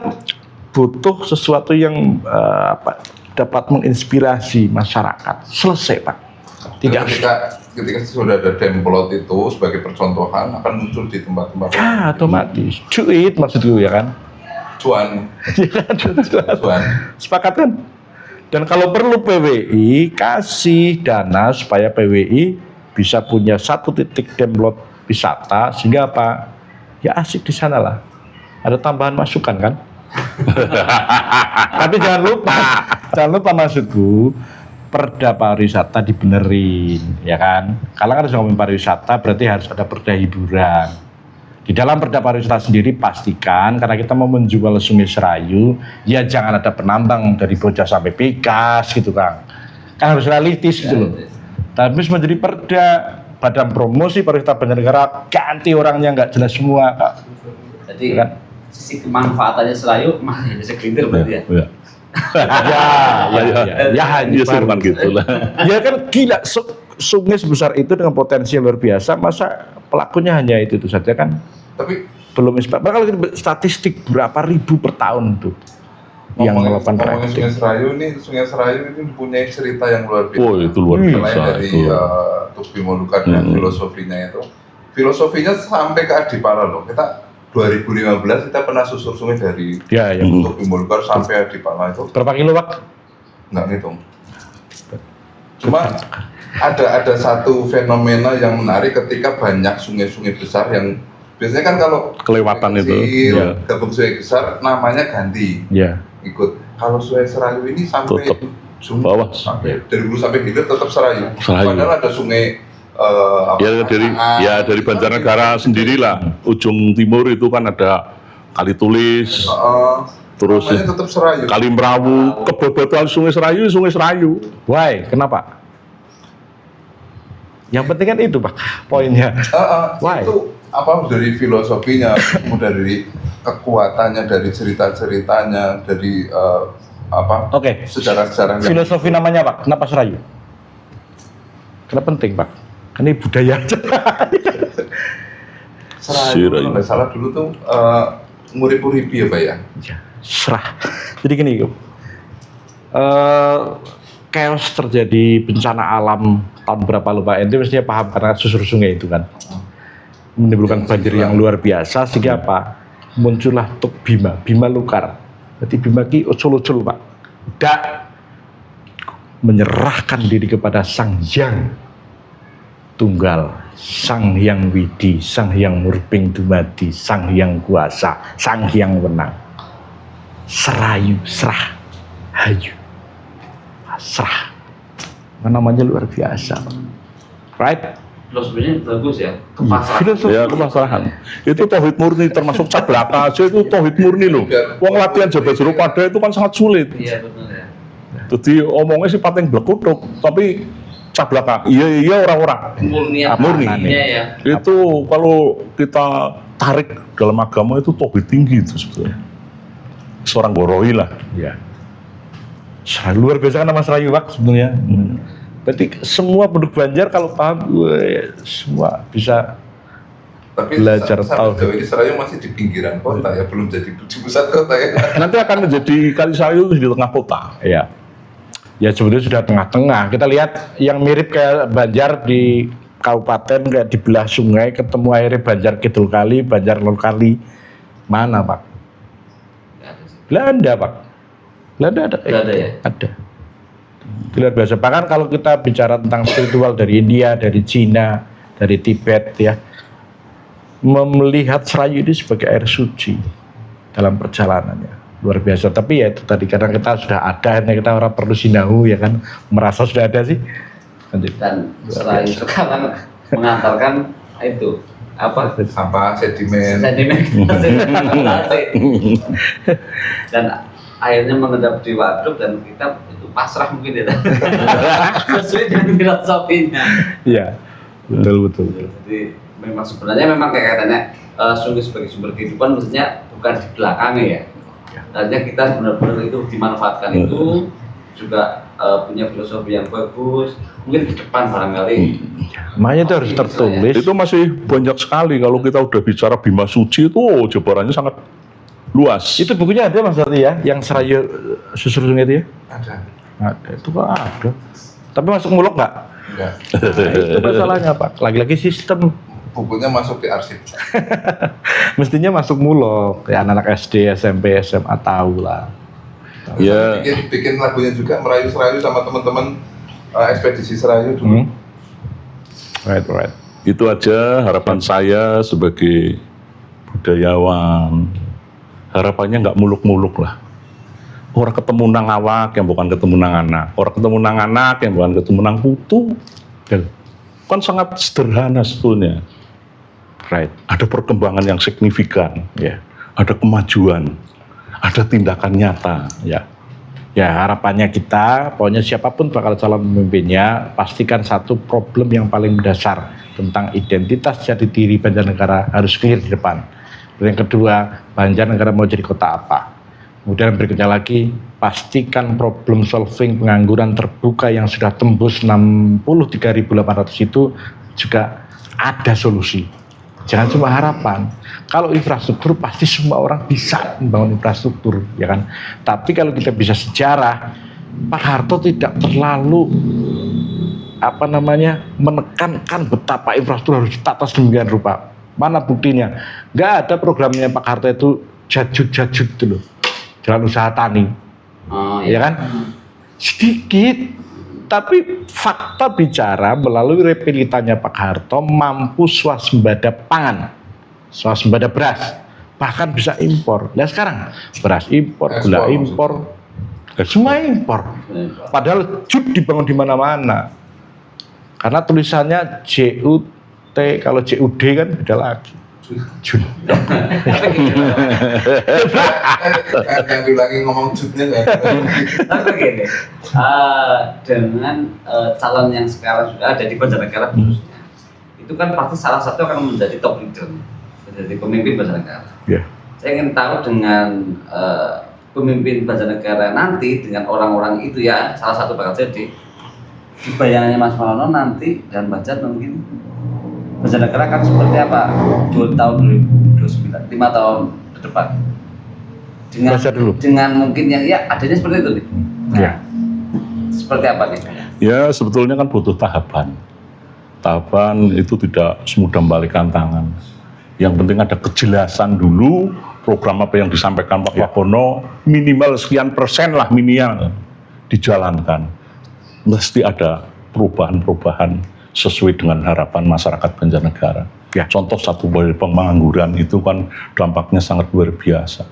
butuh sesuatu yang dapat menginspirasi masyarakat. Selesai Pak. Tidak. Ketika sudah ada demplot itu sebagai percontohan akan muncul di tempat-tempat. Otomatis. Cuit maksudku ya kan. Cuan. Cuan. Sepakat kan? Dan kalau perlu PWI kasih dana supaya PWI bisa punya 1 titik demlot wisata sehingga apa? Ya asik di sana lah. Ada tambahan masukan kan? Tapi jangan lupa maksudku, perda pariwisata dibenerin, ya kan? Kalau kan harus ngomongin pariwisata berarti harus ada perda hiburan. Di dalam perda pariwisata sendiri pastikan karena kita mau menjual Sungai Serayu, ya jangan ada penambang dari Bocah sampai Pikas gitu Kang. Kan harus realistis gitu loh. Tapi menjadi perda Badan Promosi Pariwisata Banjarnegara ganti orangnya nggak jelas semua Kak. Jadi kan? Sisi kemanfaatannya Serayu masih bisa segelintir berarti ya. Ya bukan gitu lah. Ya kan gila sungai sebesar itu dengan potensi yang luar biasa, masa pelakunya hanya itu saja kan? Tapi belum inspiratif. Kalau statistik berapa ribu per tahun tuh yang melakukan praktik. Sungai Serayu ini mempunyai cerita yang luar biasa. Oh itu luar biasa. Selain dari Tupi Molukat dan filosofinya itu, filosofinya sampai ke Adipara loh. Kita 2015 kita pernah susur sungai dari Tupi Molukat sampai Adipara itu. Berapa kilo Pak? Nggak ngitung. Cuma ada satu fenomena yang menarik ketika banyak sungai-sungai besar yang biasanya kan kalau kelewatan kecil, itu gabung sungai besar namanya ganti ikut. Kalau Sungai Serayu ini sampai bawah dari hulu sampai hilir tetap Serayu. Padahal ada sungai dari Banjarnegara sendirilah ujung timur itu kan ada Kali Tulis, terus tetap Serayu. Kali Merawu, kebobatan Sungai Serayu. Why? Kenapa? Yang penting kan itu Pak poinnya. Why? Itu apa dari filosofinya, dari kekuatannya, dari cerita-ceritanya, dari sejarah-sejarah. Filosofi namanya Pak, kenapa Serayu? Kenapa penting Pak? Kan ini budaya aja. Serayu kalau nggak salah dulu tuh ngurip-uripi ya Pak ya? Serah. Jadi gini, chaos terjadi bencana alam tahun berapa lupa, ente mestinya paham karena susur sungai itu kan menimbulkan banjir yang luar biasa sehingga apa? Muncullah Tuk Bima Lukar. Berarti Bima ki ucul-ucul Pak. Dak menyerahkan diri kepada Sang Hyang Tunggal, Sang Hyang Widi, Sang Hyang Murping Dumadi, Sang Hyang Kuasa, Sang Hyang Wenang. Serayu, serah, hayu, serah. Namanya luar biasa, right? Filosofinya bagus ya, kepasrahan. Itu tauhid murni, termasuk cablaka aja itu tauhid murni loh. Wong latihan jabat jero pada itu kan sangat sulit. Iya betul ya. Jadi omongnya sih pating blekutuk, tapi cablaka. Iya orang-orang. Murni. Ya. Itu kalau kita tarik dalam agama itu tauhid tinggi itu sebetulnya. Seorang goroi lah. Ya. Luar biasa kan nama Serayu Pak sebenarnya. Berarti semua penduduk Banjar kalau paham, semua bisa belajar tahu. Tapi Serayu masih di pinggiran kota ya, belum jadi di pusat kota ya. Nanti akan menjadi Kali Serayu di tengah kota. Iya. Ya sebetulnya sudah tengah-tengah. Kita lihat yang mirip kayak Banjar di kabupaten kayak di belah sungai, ketemu airnya Banjar Kidul Kali, Banjar Lor Kali. Mana Pak? Belanda Pak. Belanda ada. Belanda ya? Ada. Luar biasa. Bahkan kalau kita bicara tentang spiritual dari India, dari Cina, dari Tibet ya, melihat Serayu ini sebagai air suci dalam perjalanannya. Luar biasa. Tapi ya itu tadi karena kita sudah ada, kita orang perlu sinau ya kan, merasa sudah ada sih. Dan selain sekarang mengantarkan itu apa Sampah, sedimen. sedimentasi dan akhirnya mengendap di waduk dan kita itu pasrah mungkin ya sesuai dengan filosofinya. Iya, betul. Jadi memang sebenarnya memang kayak katanya sungguh sebagai sumber kehidupan maksudnya bukan di belakangnya ya. Artinya kita benar-benar itu dimanfaatkan itu juga punya filosofi yang bagus. Mungkin ke depan barangkali. Makanya itu harus tertulis. Itu masih banyak sekali kalau kita udah bicara Bima Suci itu jabarannya sangat luas. Itu bukunya ada Mas Arti ya, yang Serayu Susur Sungai itu ya? Ada. Ada, itu kok ada. Tapi masuk mulok nggak? Enggak. Nah, itu masalahnya Pak. Lagi-lagi sistem. Bukunya masuk di arsip. Mestinya masuk mulok. Ya anak-anak SD, SMP, SMA tahu lah. Ya. Bikin lagunya juga merayu Serayu sama teman-teman ekspedisi Serayu dulu. Right. Itu aja harapan saya sebagai budayawan. Harapannya nggak muluk-muluk lah. Orang ketemu nang awak yang bukan ketemu nang anak. Orang ketemu nang anak yang bukan ketemu nang putu. Kan sangat sederhana sebetulnya. Right. Ada perkembangan yang signifikan. Ya. Ada kemajuan. Ada tindakan nyata. Ya harapannya kita, pokoknya siapapun bakal calon pemimpinnya, pastikan satu problem yang paling mendasar tentang identitas jati diri Banjarnegara harus clear di depan. Dan yang kedua, Banjarnegara mau jadi kota apa? Kemudian berikutnya lagi, pastikan problem solving pengangguran terbuka yang sudah tembus 63.800 itu juga ada solusi. Jangan cuma harapan. Kalau infrastruktur pasti semua orang bisa membangun infrastruktur, ya kan? Tapi kalau kita bisa sejarah, Pak Harto tidak terlalu menekankan betapa infrastruktur harus ditata sedemikian rupa. Mana buktinya? Nggak ada programnya Pak Harto itu jajut dulu, jalan usaha tani, ya kan? Sedikit. Tapi fakta bicara melalui repelitanya Pak Harto mampu swasembada pangan, swasembada beras, bahkan bisa impor. Nah sekarang beras impor, gula impor, semua impor. Padahal JUT dibangun di mana-mana. Karena tulisannya JUT, kalau JUD kan beda lagi. JUT. Yang diulangi ngomong jutnya nggak. Tapi gini, dengan calon yang sekarang sudah ada di Banjarnegara khususnya, itu kan pasti salah satu akan menjadi top leader, menjadi pemimpin Banjarnegara. Yeah. Saya ingin tahu dengan pemimpin Banjarnegara nanti dengan orang-orang itu ya, salah satu bakal jadi di bayangannya Mas Maulana nanti dan Banjar mungkin Banjarnegara akan seperti apa 2 tahun 2029, 5 tahun ke depan dengan mungkin yang ya adanya seperti itu nih. Ya. Seperti apa nih? Ya sebetulnya kan butuh tahapan. Tahapan itu tidak semudah membalikan tangan. Yang penting ada kejelasan dulu program apa yang disampaikan Pak Wahono minimal sekian persen lah minimal dijalankan. Mesti ada perubahan-perubahan sesuai dengan harapan masyarakat Banjarnegara. Ya. Contoh satu dari pengangguran itu kan dampaknya sangat luar biasa.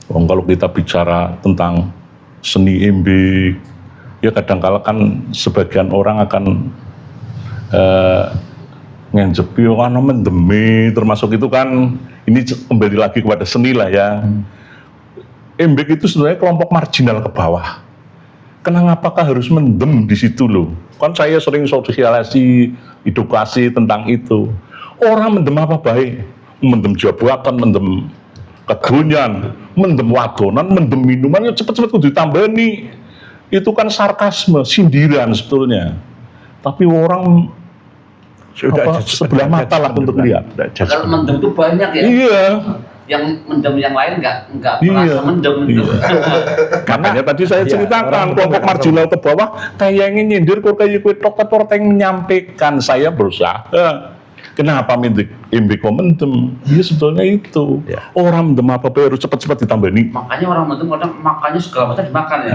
Kalau kita bicara tentang seni embek, ya kadang-kala kan sebagian orang akan ngenjepi ana mendeme, termasuk itu kan ini kembali lagi kepada seni lah ya. Embek itu sebenarnya kelompok marginal ke bawah. Kenapakah harus mendem di situ loh? Kan saya sering sosialisasi, edukasi tentang itu. Orang mendem apa baik? Mendem jabuatan, mendem kedonyan, mendem wadonan, mendem minuman, ya cepet-cepet kudu ditambani. Itu kan sarkasme, sindiran sebetulnya. Tapi orang sudah sebelah mata lah untuk lihat. Kalau mendem itu banyak ya. Iya. Yang mendem yang lain nggak merasa mendem. Makanya tadi saya ceritakan kelompok marginal ke bawah kayak ingin nyindir kok kayak kue tok yang menyampaikan saya berusaha. Kenapa mindik imbik mendem? Ya sebetulnya itu orang mendem apa harus cepat-cepat ditambani. Makanya orang mendem kadang makannya segala macam dimakan ya.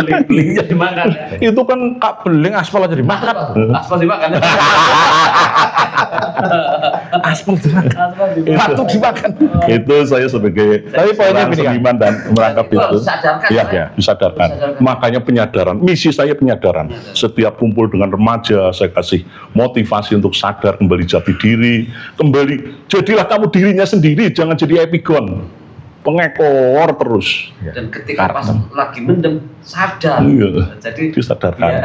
Beling-belingnya dimakan. Itu kan kak beling aspal aja dimakan. Aspal dimakan. Aspal dimakan. Batu dimakan. Itu saya sebagai Tapi poinnya seorang gini kan? seniman dan merangkap Itu harus itu. disadarkan, Ya, Pak. ya, disadarkan. Makanya penyadaran, misi saya penyadaran. Setiap kumpul dengan remaja, saya kasih motivasi untuk sadar kembali jati diri, kembali jadilah kamu dirinya sendiri, jangan jadi epigon, pengekor terus. Dan ketika pas lagi mendem sadar. Iya. Jadi Disadarkan. iya.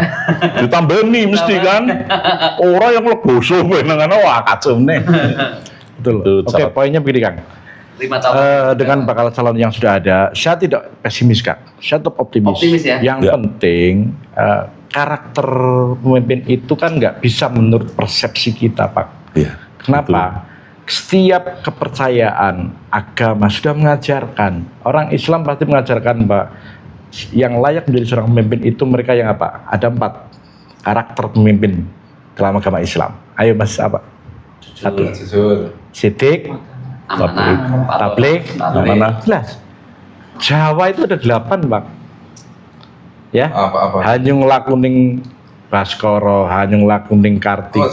Ditambani mesti kan. Orang yang legoso benengan wah kacau nih. Betul. Itu Oke, cara- poinnya begini Kang. 5 tahun. Dengan bakal calon yang sudah ada, saya tidak pesimis Kak. Saya tetap optimis. Optimis ya? Yang Ya. penting karakter pemimpin itu kan nggak bisa menurut persepsi kita Pak. Iya. Kenapa? Setiap kepercayaan agama sudah mengajarkan, orang Islam pasti mengajarkan Mbak, yang layak menjadi seorang pemimpin itu mereka yang apa? Ada 4 karakter pemimpin dalam agama Islam. Ayo Mas apa? Satu. Jujur. Sidik, Amanah, tabligh, amanah. jelas. Jawa itu ada 8 Pak. Ya. Apa-apa? Hanyung Lakuning Baskoro, Hanyung Lakuning Kartiko.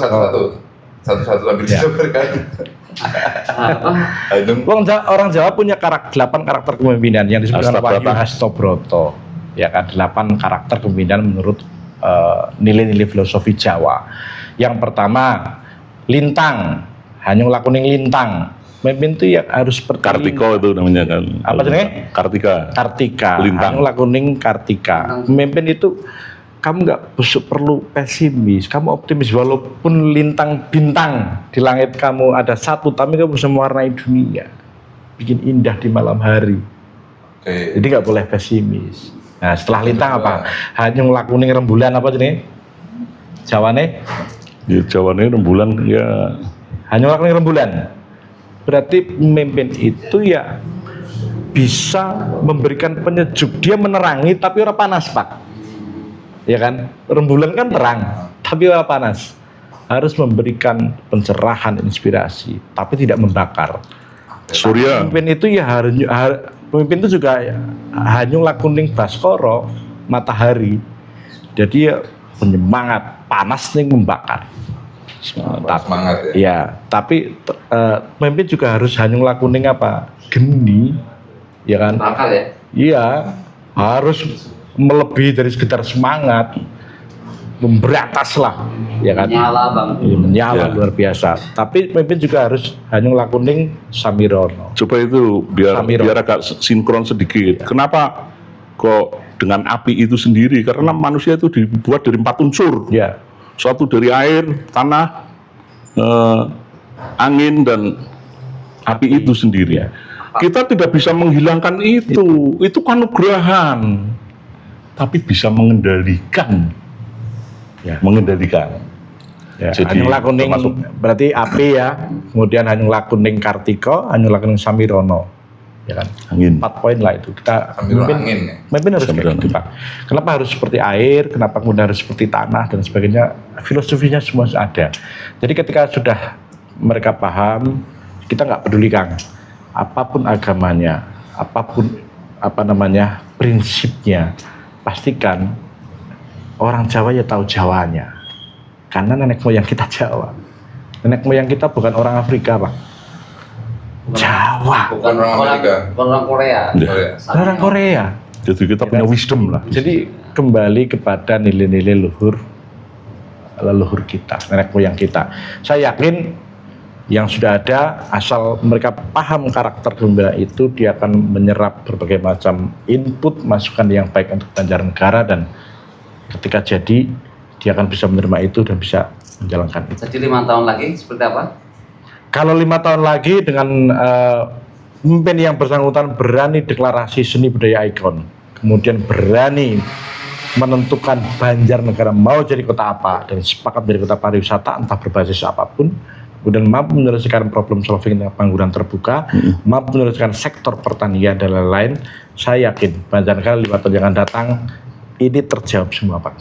Satu-satu sambil Ya. disabarkan. Hanung. Orang Jawa punya 8 karakter kepemimpinan yang disebut dengan Wahyu Hastobroto. Ya kan, 8 karakter kepemimpinan menurut nilai-nilai filosofi Jawa. Yang pertama, Lintang, Hanyung Lakuning Lintang. Pemimpin itu yang harus seperti Kartiko itu namanya kan. Apa jenisnya? Kartika. Lintang. Lintang. Hanyung Lakuning Kartika. Pemimpin itu kamu nggak perlu pesimis, kamu optimis walaupun lintang bintang di langit kamu ada 1, tapi kamu bisa mewarnai dunia, bikin indah di malam hari. Oke. Jadi nggak boleh pesimis. Nah setelah lintang apa? Hanyung Lakuning Rembulan apa jenis? Jawane? Ya, Jawanya rembulan ya. Hanyung Lakuning Rembulan. Berarti pemimpin itu ya bisa memberikan penyejuk, dia menerangi tapi orang panas Pak. Ya kan, rembulan kan terang, tapi ora panas. Harus memberikan pencerahan, inspirasi, tapi tidak membakar. Surya. Pemimpin itu ya pemimpin itu juga Hanyung Lakuning Baskoro, matahari. Jadi ya penyemangat, panas nih membakar. Semangat ya. Ya, tapi pemimpin juga harus Hanyung Lakuning apa? Geni, ya kan? Bakal ya. Iya, harus melebihi dari sekedar semangat, memberatas lah, ya kan? Nyala Bang. Iya, menyala Ya. luar biasa. Tapi pemimpin juga harus Hanyung Lakuning Samirono. Coba itu biar Samiro. agak sinkron sedikit. Kenapa kok dengan api itu sendiri? Karena manusia itu dibuat dari 4 unsur. Ya, Satu dari air, tanah, angin dan api itu sendiri. Kita tidak bisa menghilangkan itu. Itu kanugrahan. Tapi bisa mengendalikan. Ya. Mengendalikan. ya. Jadi, Hanyung Lakuning termasuk- berarti api ya. Kemudian Hanyung Lakuning Kartiko, Hanyung Lakuning Samirono, ya kan? Angin. 4 poin lah itu. Kita Sambil angin ya. pemimpin harus kayak Samirono. gitu Pak. Kenapa harus seperti air? Kenapa kemudian harus seperti tanah dan sebagainya? Filosofinya semua ada. Jadi ketika sudah mereka paham, kita nggak peduli Kang. Apapun agamanya, apapun prinsipnya, pastikan orang Jawa ya tahu Jawanya. Karena nenek moyang kita Jawa. Nenek moyang kita bukan orang Afrika Pak. Jawa. Bukan Orang Amerika. bukan orang Korea. Ya. Oh, ya. Orang Korea. Jadi kita punya wisdom lah. Jadi kembali kepada nilai-nilai leluhur kita, nenek moyang kita. Saya yakin yang sudah ada, asal mereka paham karakter kepemimpinan itu, dia akan menyerap berbagai macam input, masukan yang baik untuk Banjarnegara, dan ketika jadi, dia akan bisa menerima itu dan bisa menjalankan itu. Jadi 5 tahun lagi seperti apa? Kalau 5 tahun lagi dengan pemimpin yang bersangkutan berani deklarasi seni budaya ikon, kemudian berani menentukan Banjarnegara mau jadi kota apa dan sepakat menjadi kota pariwisata entah berbasis apapun, kemudian mampu menyelesaikan problem solving dengan pengangguran terbuka, mampu menyelesaikan sektor pertanian dan lain-lain, saya yakin Banjarnegara 5 tahun yang akan datang ini terjawab semua Pak,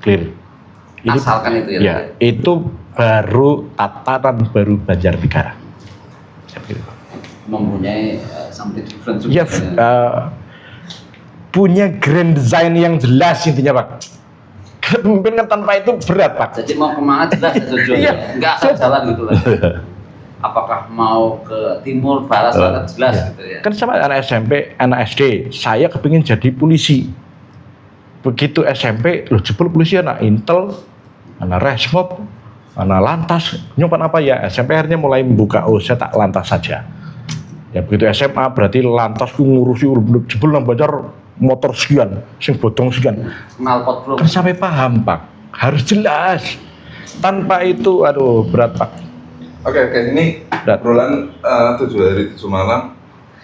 clear. Ini, Asalkan itu ya. ya, itu baru tatanan baru Banjarnegara. Saya pikir. Mempunyai something different juga. Ya, punya grand design yang jelas intinya Pak. Kepemimpinan tanpa itu berat Pak. Jadi mau kemana jelas ya tujuannya. Iya. Enggak asal jalan gitu lah. apakah mau ke timur, barat, selatan jelas gitu ya. Kan sama anak SMP, anak SD, saya kepingin jadi polisi. Begitu SMP, loh jebol polisi anak Intel, anak Resmob, anak Lantas, nyoba apa ya? SMP akhirnya mulai membuka, oh saya tak Lantas saja. Ya begitu SMA berarti Lantas ku ngurusi jebol nang Banjar motor sekian, sing bodong sekian. Knalpot bro. Kan sampai paham Pak, harus jelas. Tanpa itu, aduh berat Pak. Oke, ini obrolan 7 hari 7 malam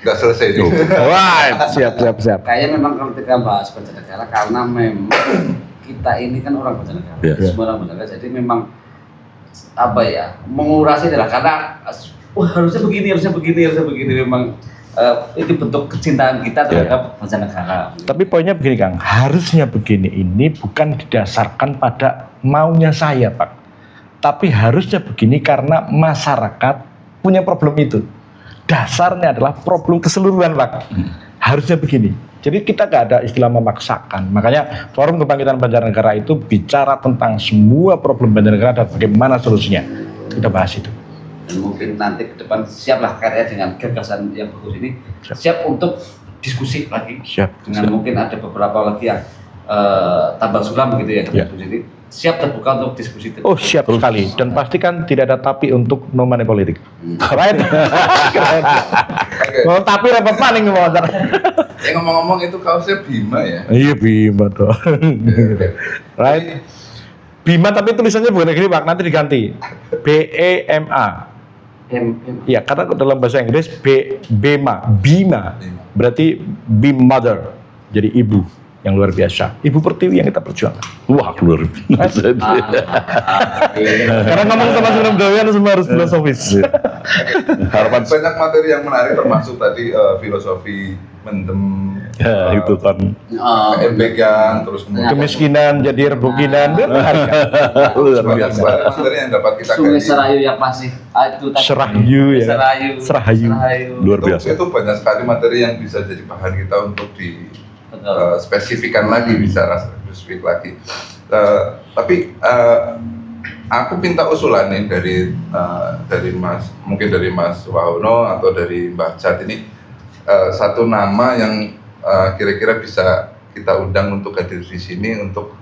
nggak selesai nih. Wah, siap. Kayaknya memang kalau kita bahas Banjarnegara karena memang kita ini kan orang Banjarnegara, semua orang Banjarnegara, jadi memang apa ya mengurasi adalah karena harusnya begini memang itu bentuk kecintaan kita terhadap Banjarnegara. Tapi poinnya begini Kang, harusnya begini ini bukan didasarkan pada maunya saya Pak, tapi harusnya begini karena masyarakat punya problem itu. Dasarnya adalah problem keseluruhan Pak. Harusnya begini. Jadi kita nggak ada istilah memaksakan. Makanya Forum Kebangkitan Banjarnegara itu bicara tentang semua problem Banjarnegara dan bagaimana solusinya. Kita bahas itu. Dan mungkin nanti ke depan siaplah karya dengan gagasan yang bagus ini, siap untuk diskusi lagi. Dengan mungkin ada beberapa lagi yang tambal sulam gitu ya. Jadi siap terbuka untuk diskusi. Oh siap sekali. Dan pastikan tidak ada tapi untuk no money politik. Right? Mau tapi repot paling ngomong. Ngomong-ngomong itu kaosnya Bima ya? Iya Bima dong. Right? Bima tapi tulisannya bukan kayak gini Pak, nanti diganti. BEMA. Ya karena dalam bahasa Inggris Bima berarti be mother, jadi ibu yang luar biasa, ibu pertiwi yang kita perjuangkan. Wah luar biasa. Karena ngomong sama Sunan Doyan semua harus filosofis. Harapan banyak materi yang menarik termasuk tadi filosofi mendem, itu kan keembegan, terus kemiskinan jadi rebukinan. banyak materi yang dapat kita Sungai Serayu yang masih itu Serayu. Luar biasa. Itu banyak sekali materi yang bisa jadi bahan kita untuk di spesifikan lagi, bicara spesifik lagi. Tapi aku minta usulan nih dari Mas, mungkin dari Mas Wahono atau dari Mbak Jat ini, satu nama yang kira-kira bisa kita undang untuk hadir di sini untuk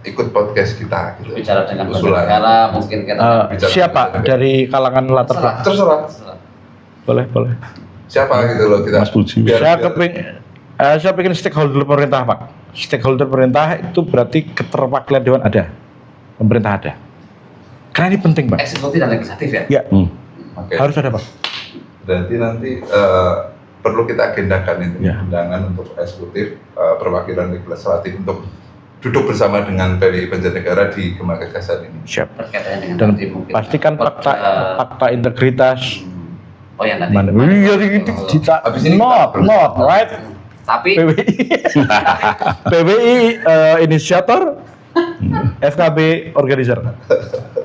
ikut podcast kita. Gitu. Bicara dengan Banjarnegara, mungkin kita siapa dari kalangan latar belakang? Terserah. Boleh. Siapa gitu loh kita. Mas Puji. Saya pengen stakeholder pemerintah Pak. Stakeholder pemerintah itu berarti keterwakilan dewan ada, pemerintah ada. Karena ini penting Pak. Eksekutif dan legislatif ya. Ya. Okay. Harus ada Pak. Berarti nanti perlu kita agendakan itu undangan untuk eksekutif, perwakilan legislatif untuk duduk bersama dengan PWI Banjarnegara di Gema Gagasan ini. Siap. Dan pastikan fakta integritas. Oh ya nanti. Iya Habis ini not right. Tapi PWI inisiator, FKB organizer.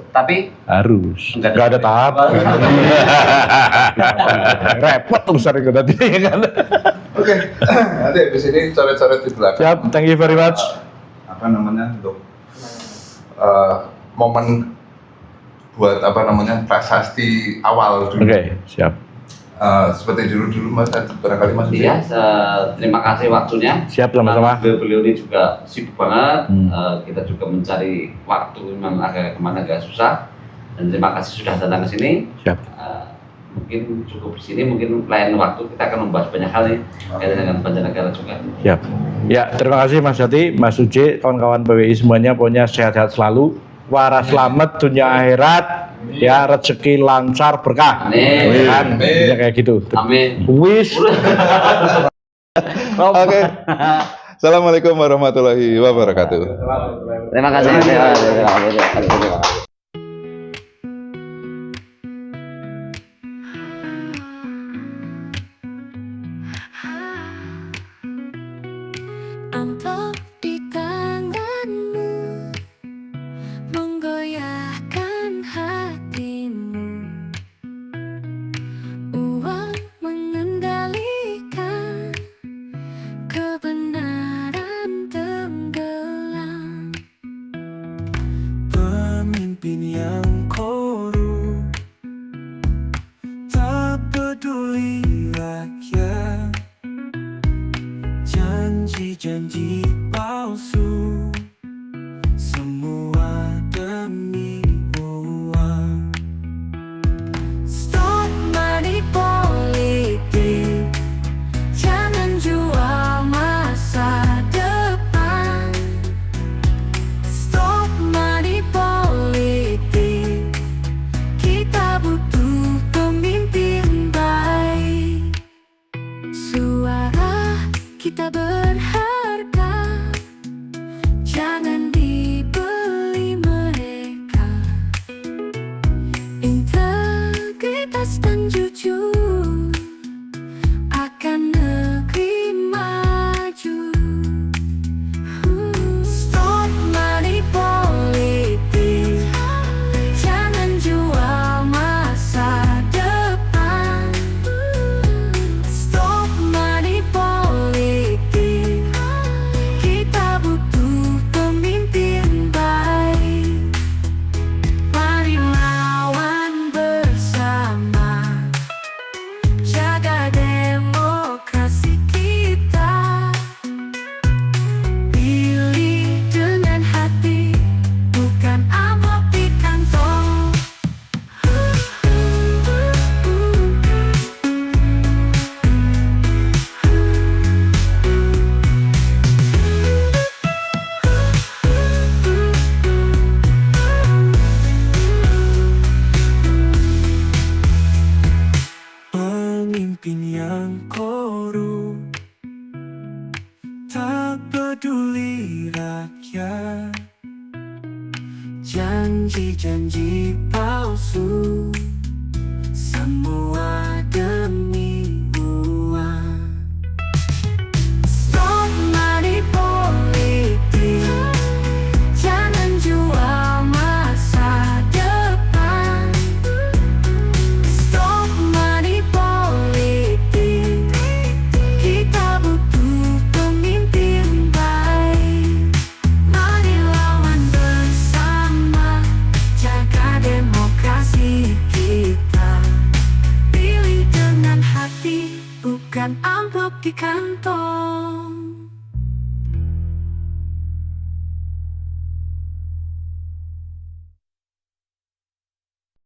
Tapi harus nggak ada tahap. Repot urusan itu tadi kan. Oke. Nanti habis ini coret-coret di belakang. Siap, thank you very much. Untuk momen buat prasasti awal dulu. Oke, siap. Seperti dulu Mas, barangkali Mas. Iya, terima kasih waktunya. Siap, sama-sama. Beliau ini juga sibuk banget. Kita juga mencari waktu memang agak susah. Dan terima kasih sudah datang ke sini. Siap. Mungkin cukup di sini, mungkin lain waktu kita akan membahas banyak hal nih kaitan dengan Banjarnegara juga. Siap. Ya, terima kasih Mas Jati, Mas Uji, kawan-kawan PWI semuanya, pokoknya sehat-sehat selalu, waras selamat dunia akhirat, ya rezeki lancar berkah. Amin. Kan, ya kayak gitu. Amin. Wish. Oke. Assalamualaikum warahmatullahi wabarakatuh. Terima kasih. janji-janji palsu, semua demi uang. Stop money politik, jangan jual masa depan. Stop money politik, kita butuh pemimpin baik. Mari lawan bersama, jaga demokrasi kita. Pilih dengan hati, bukan amplop di kantong.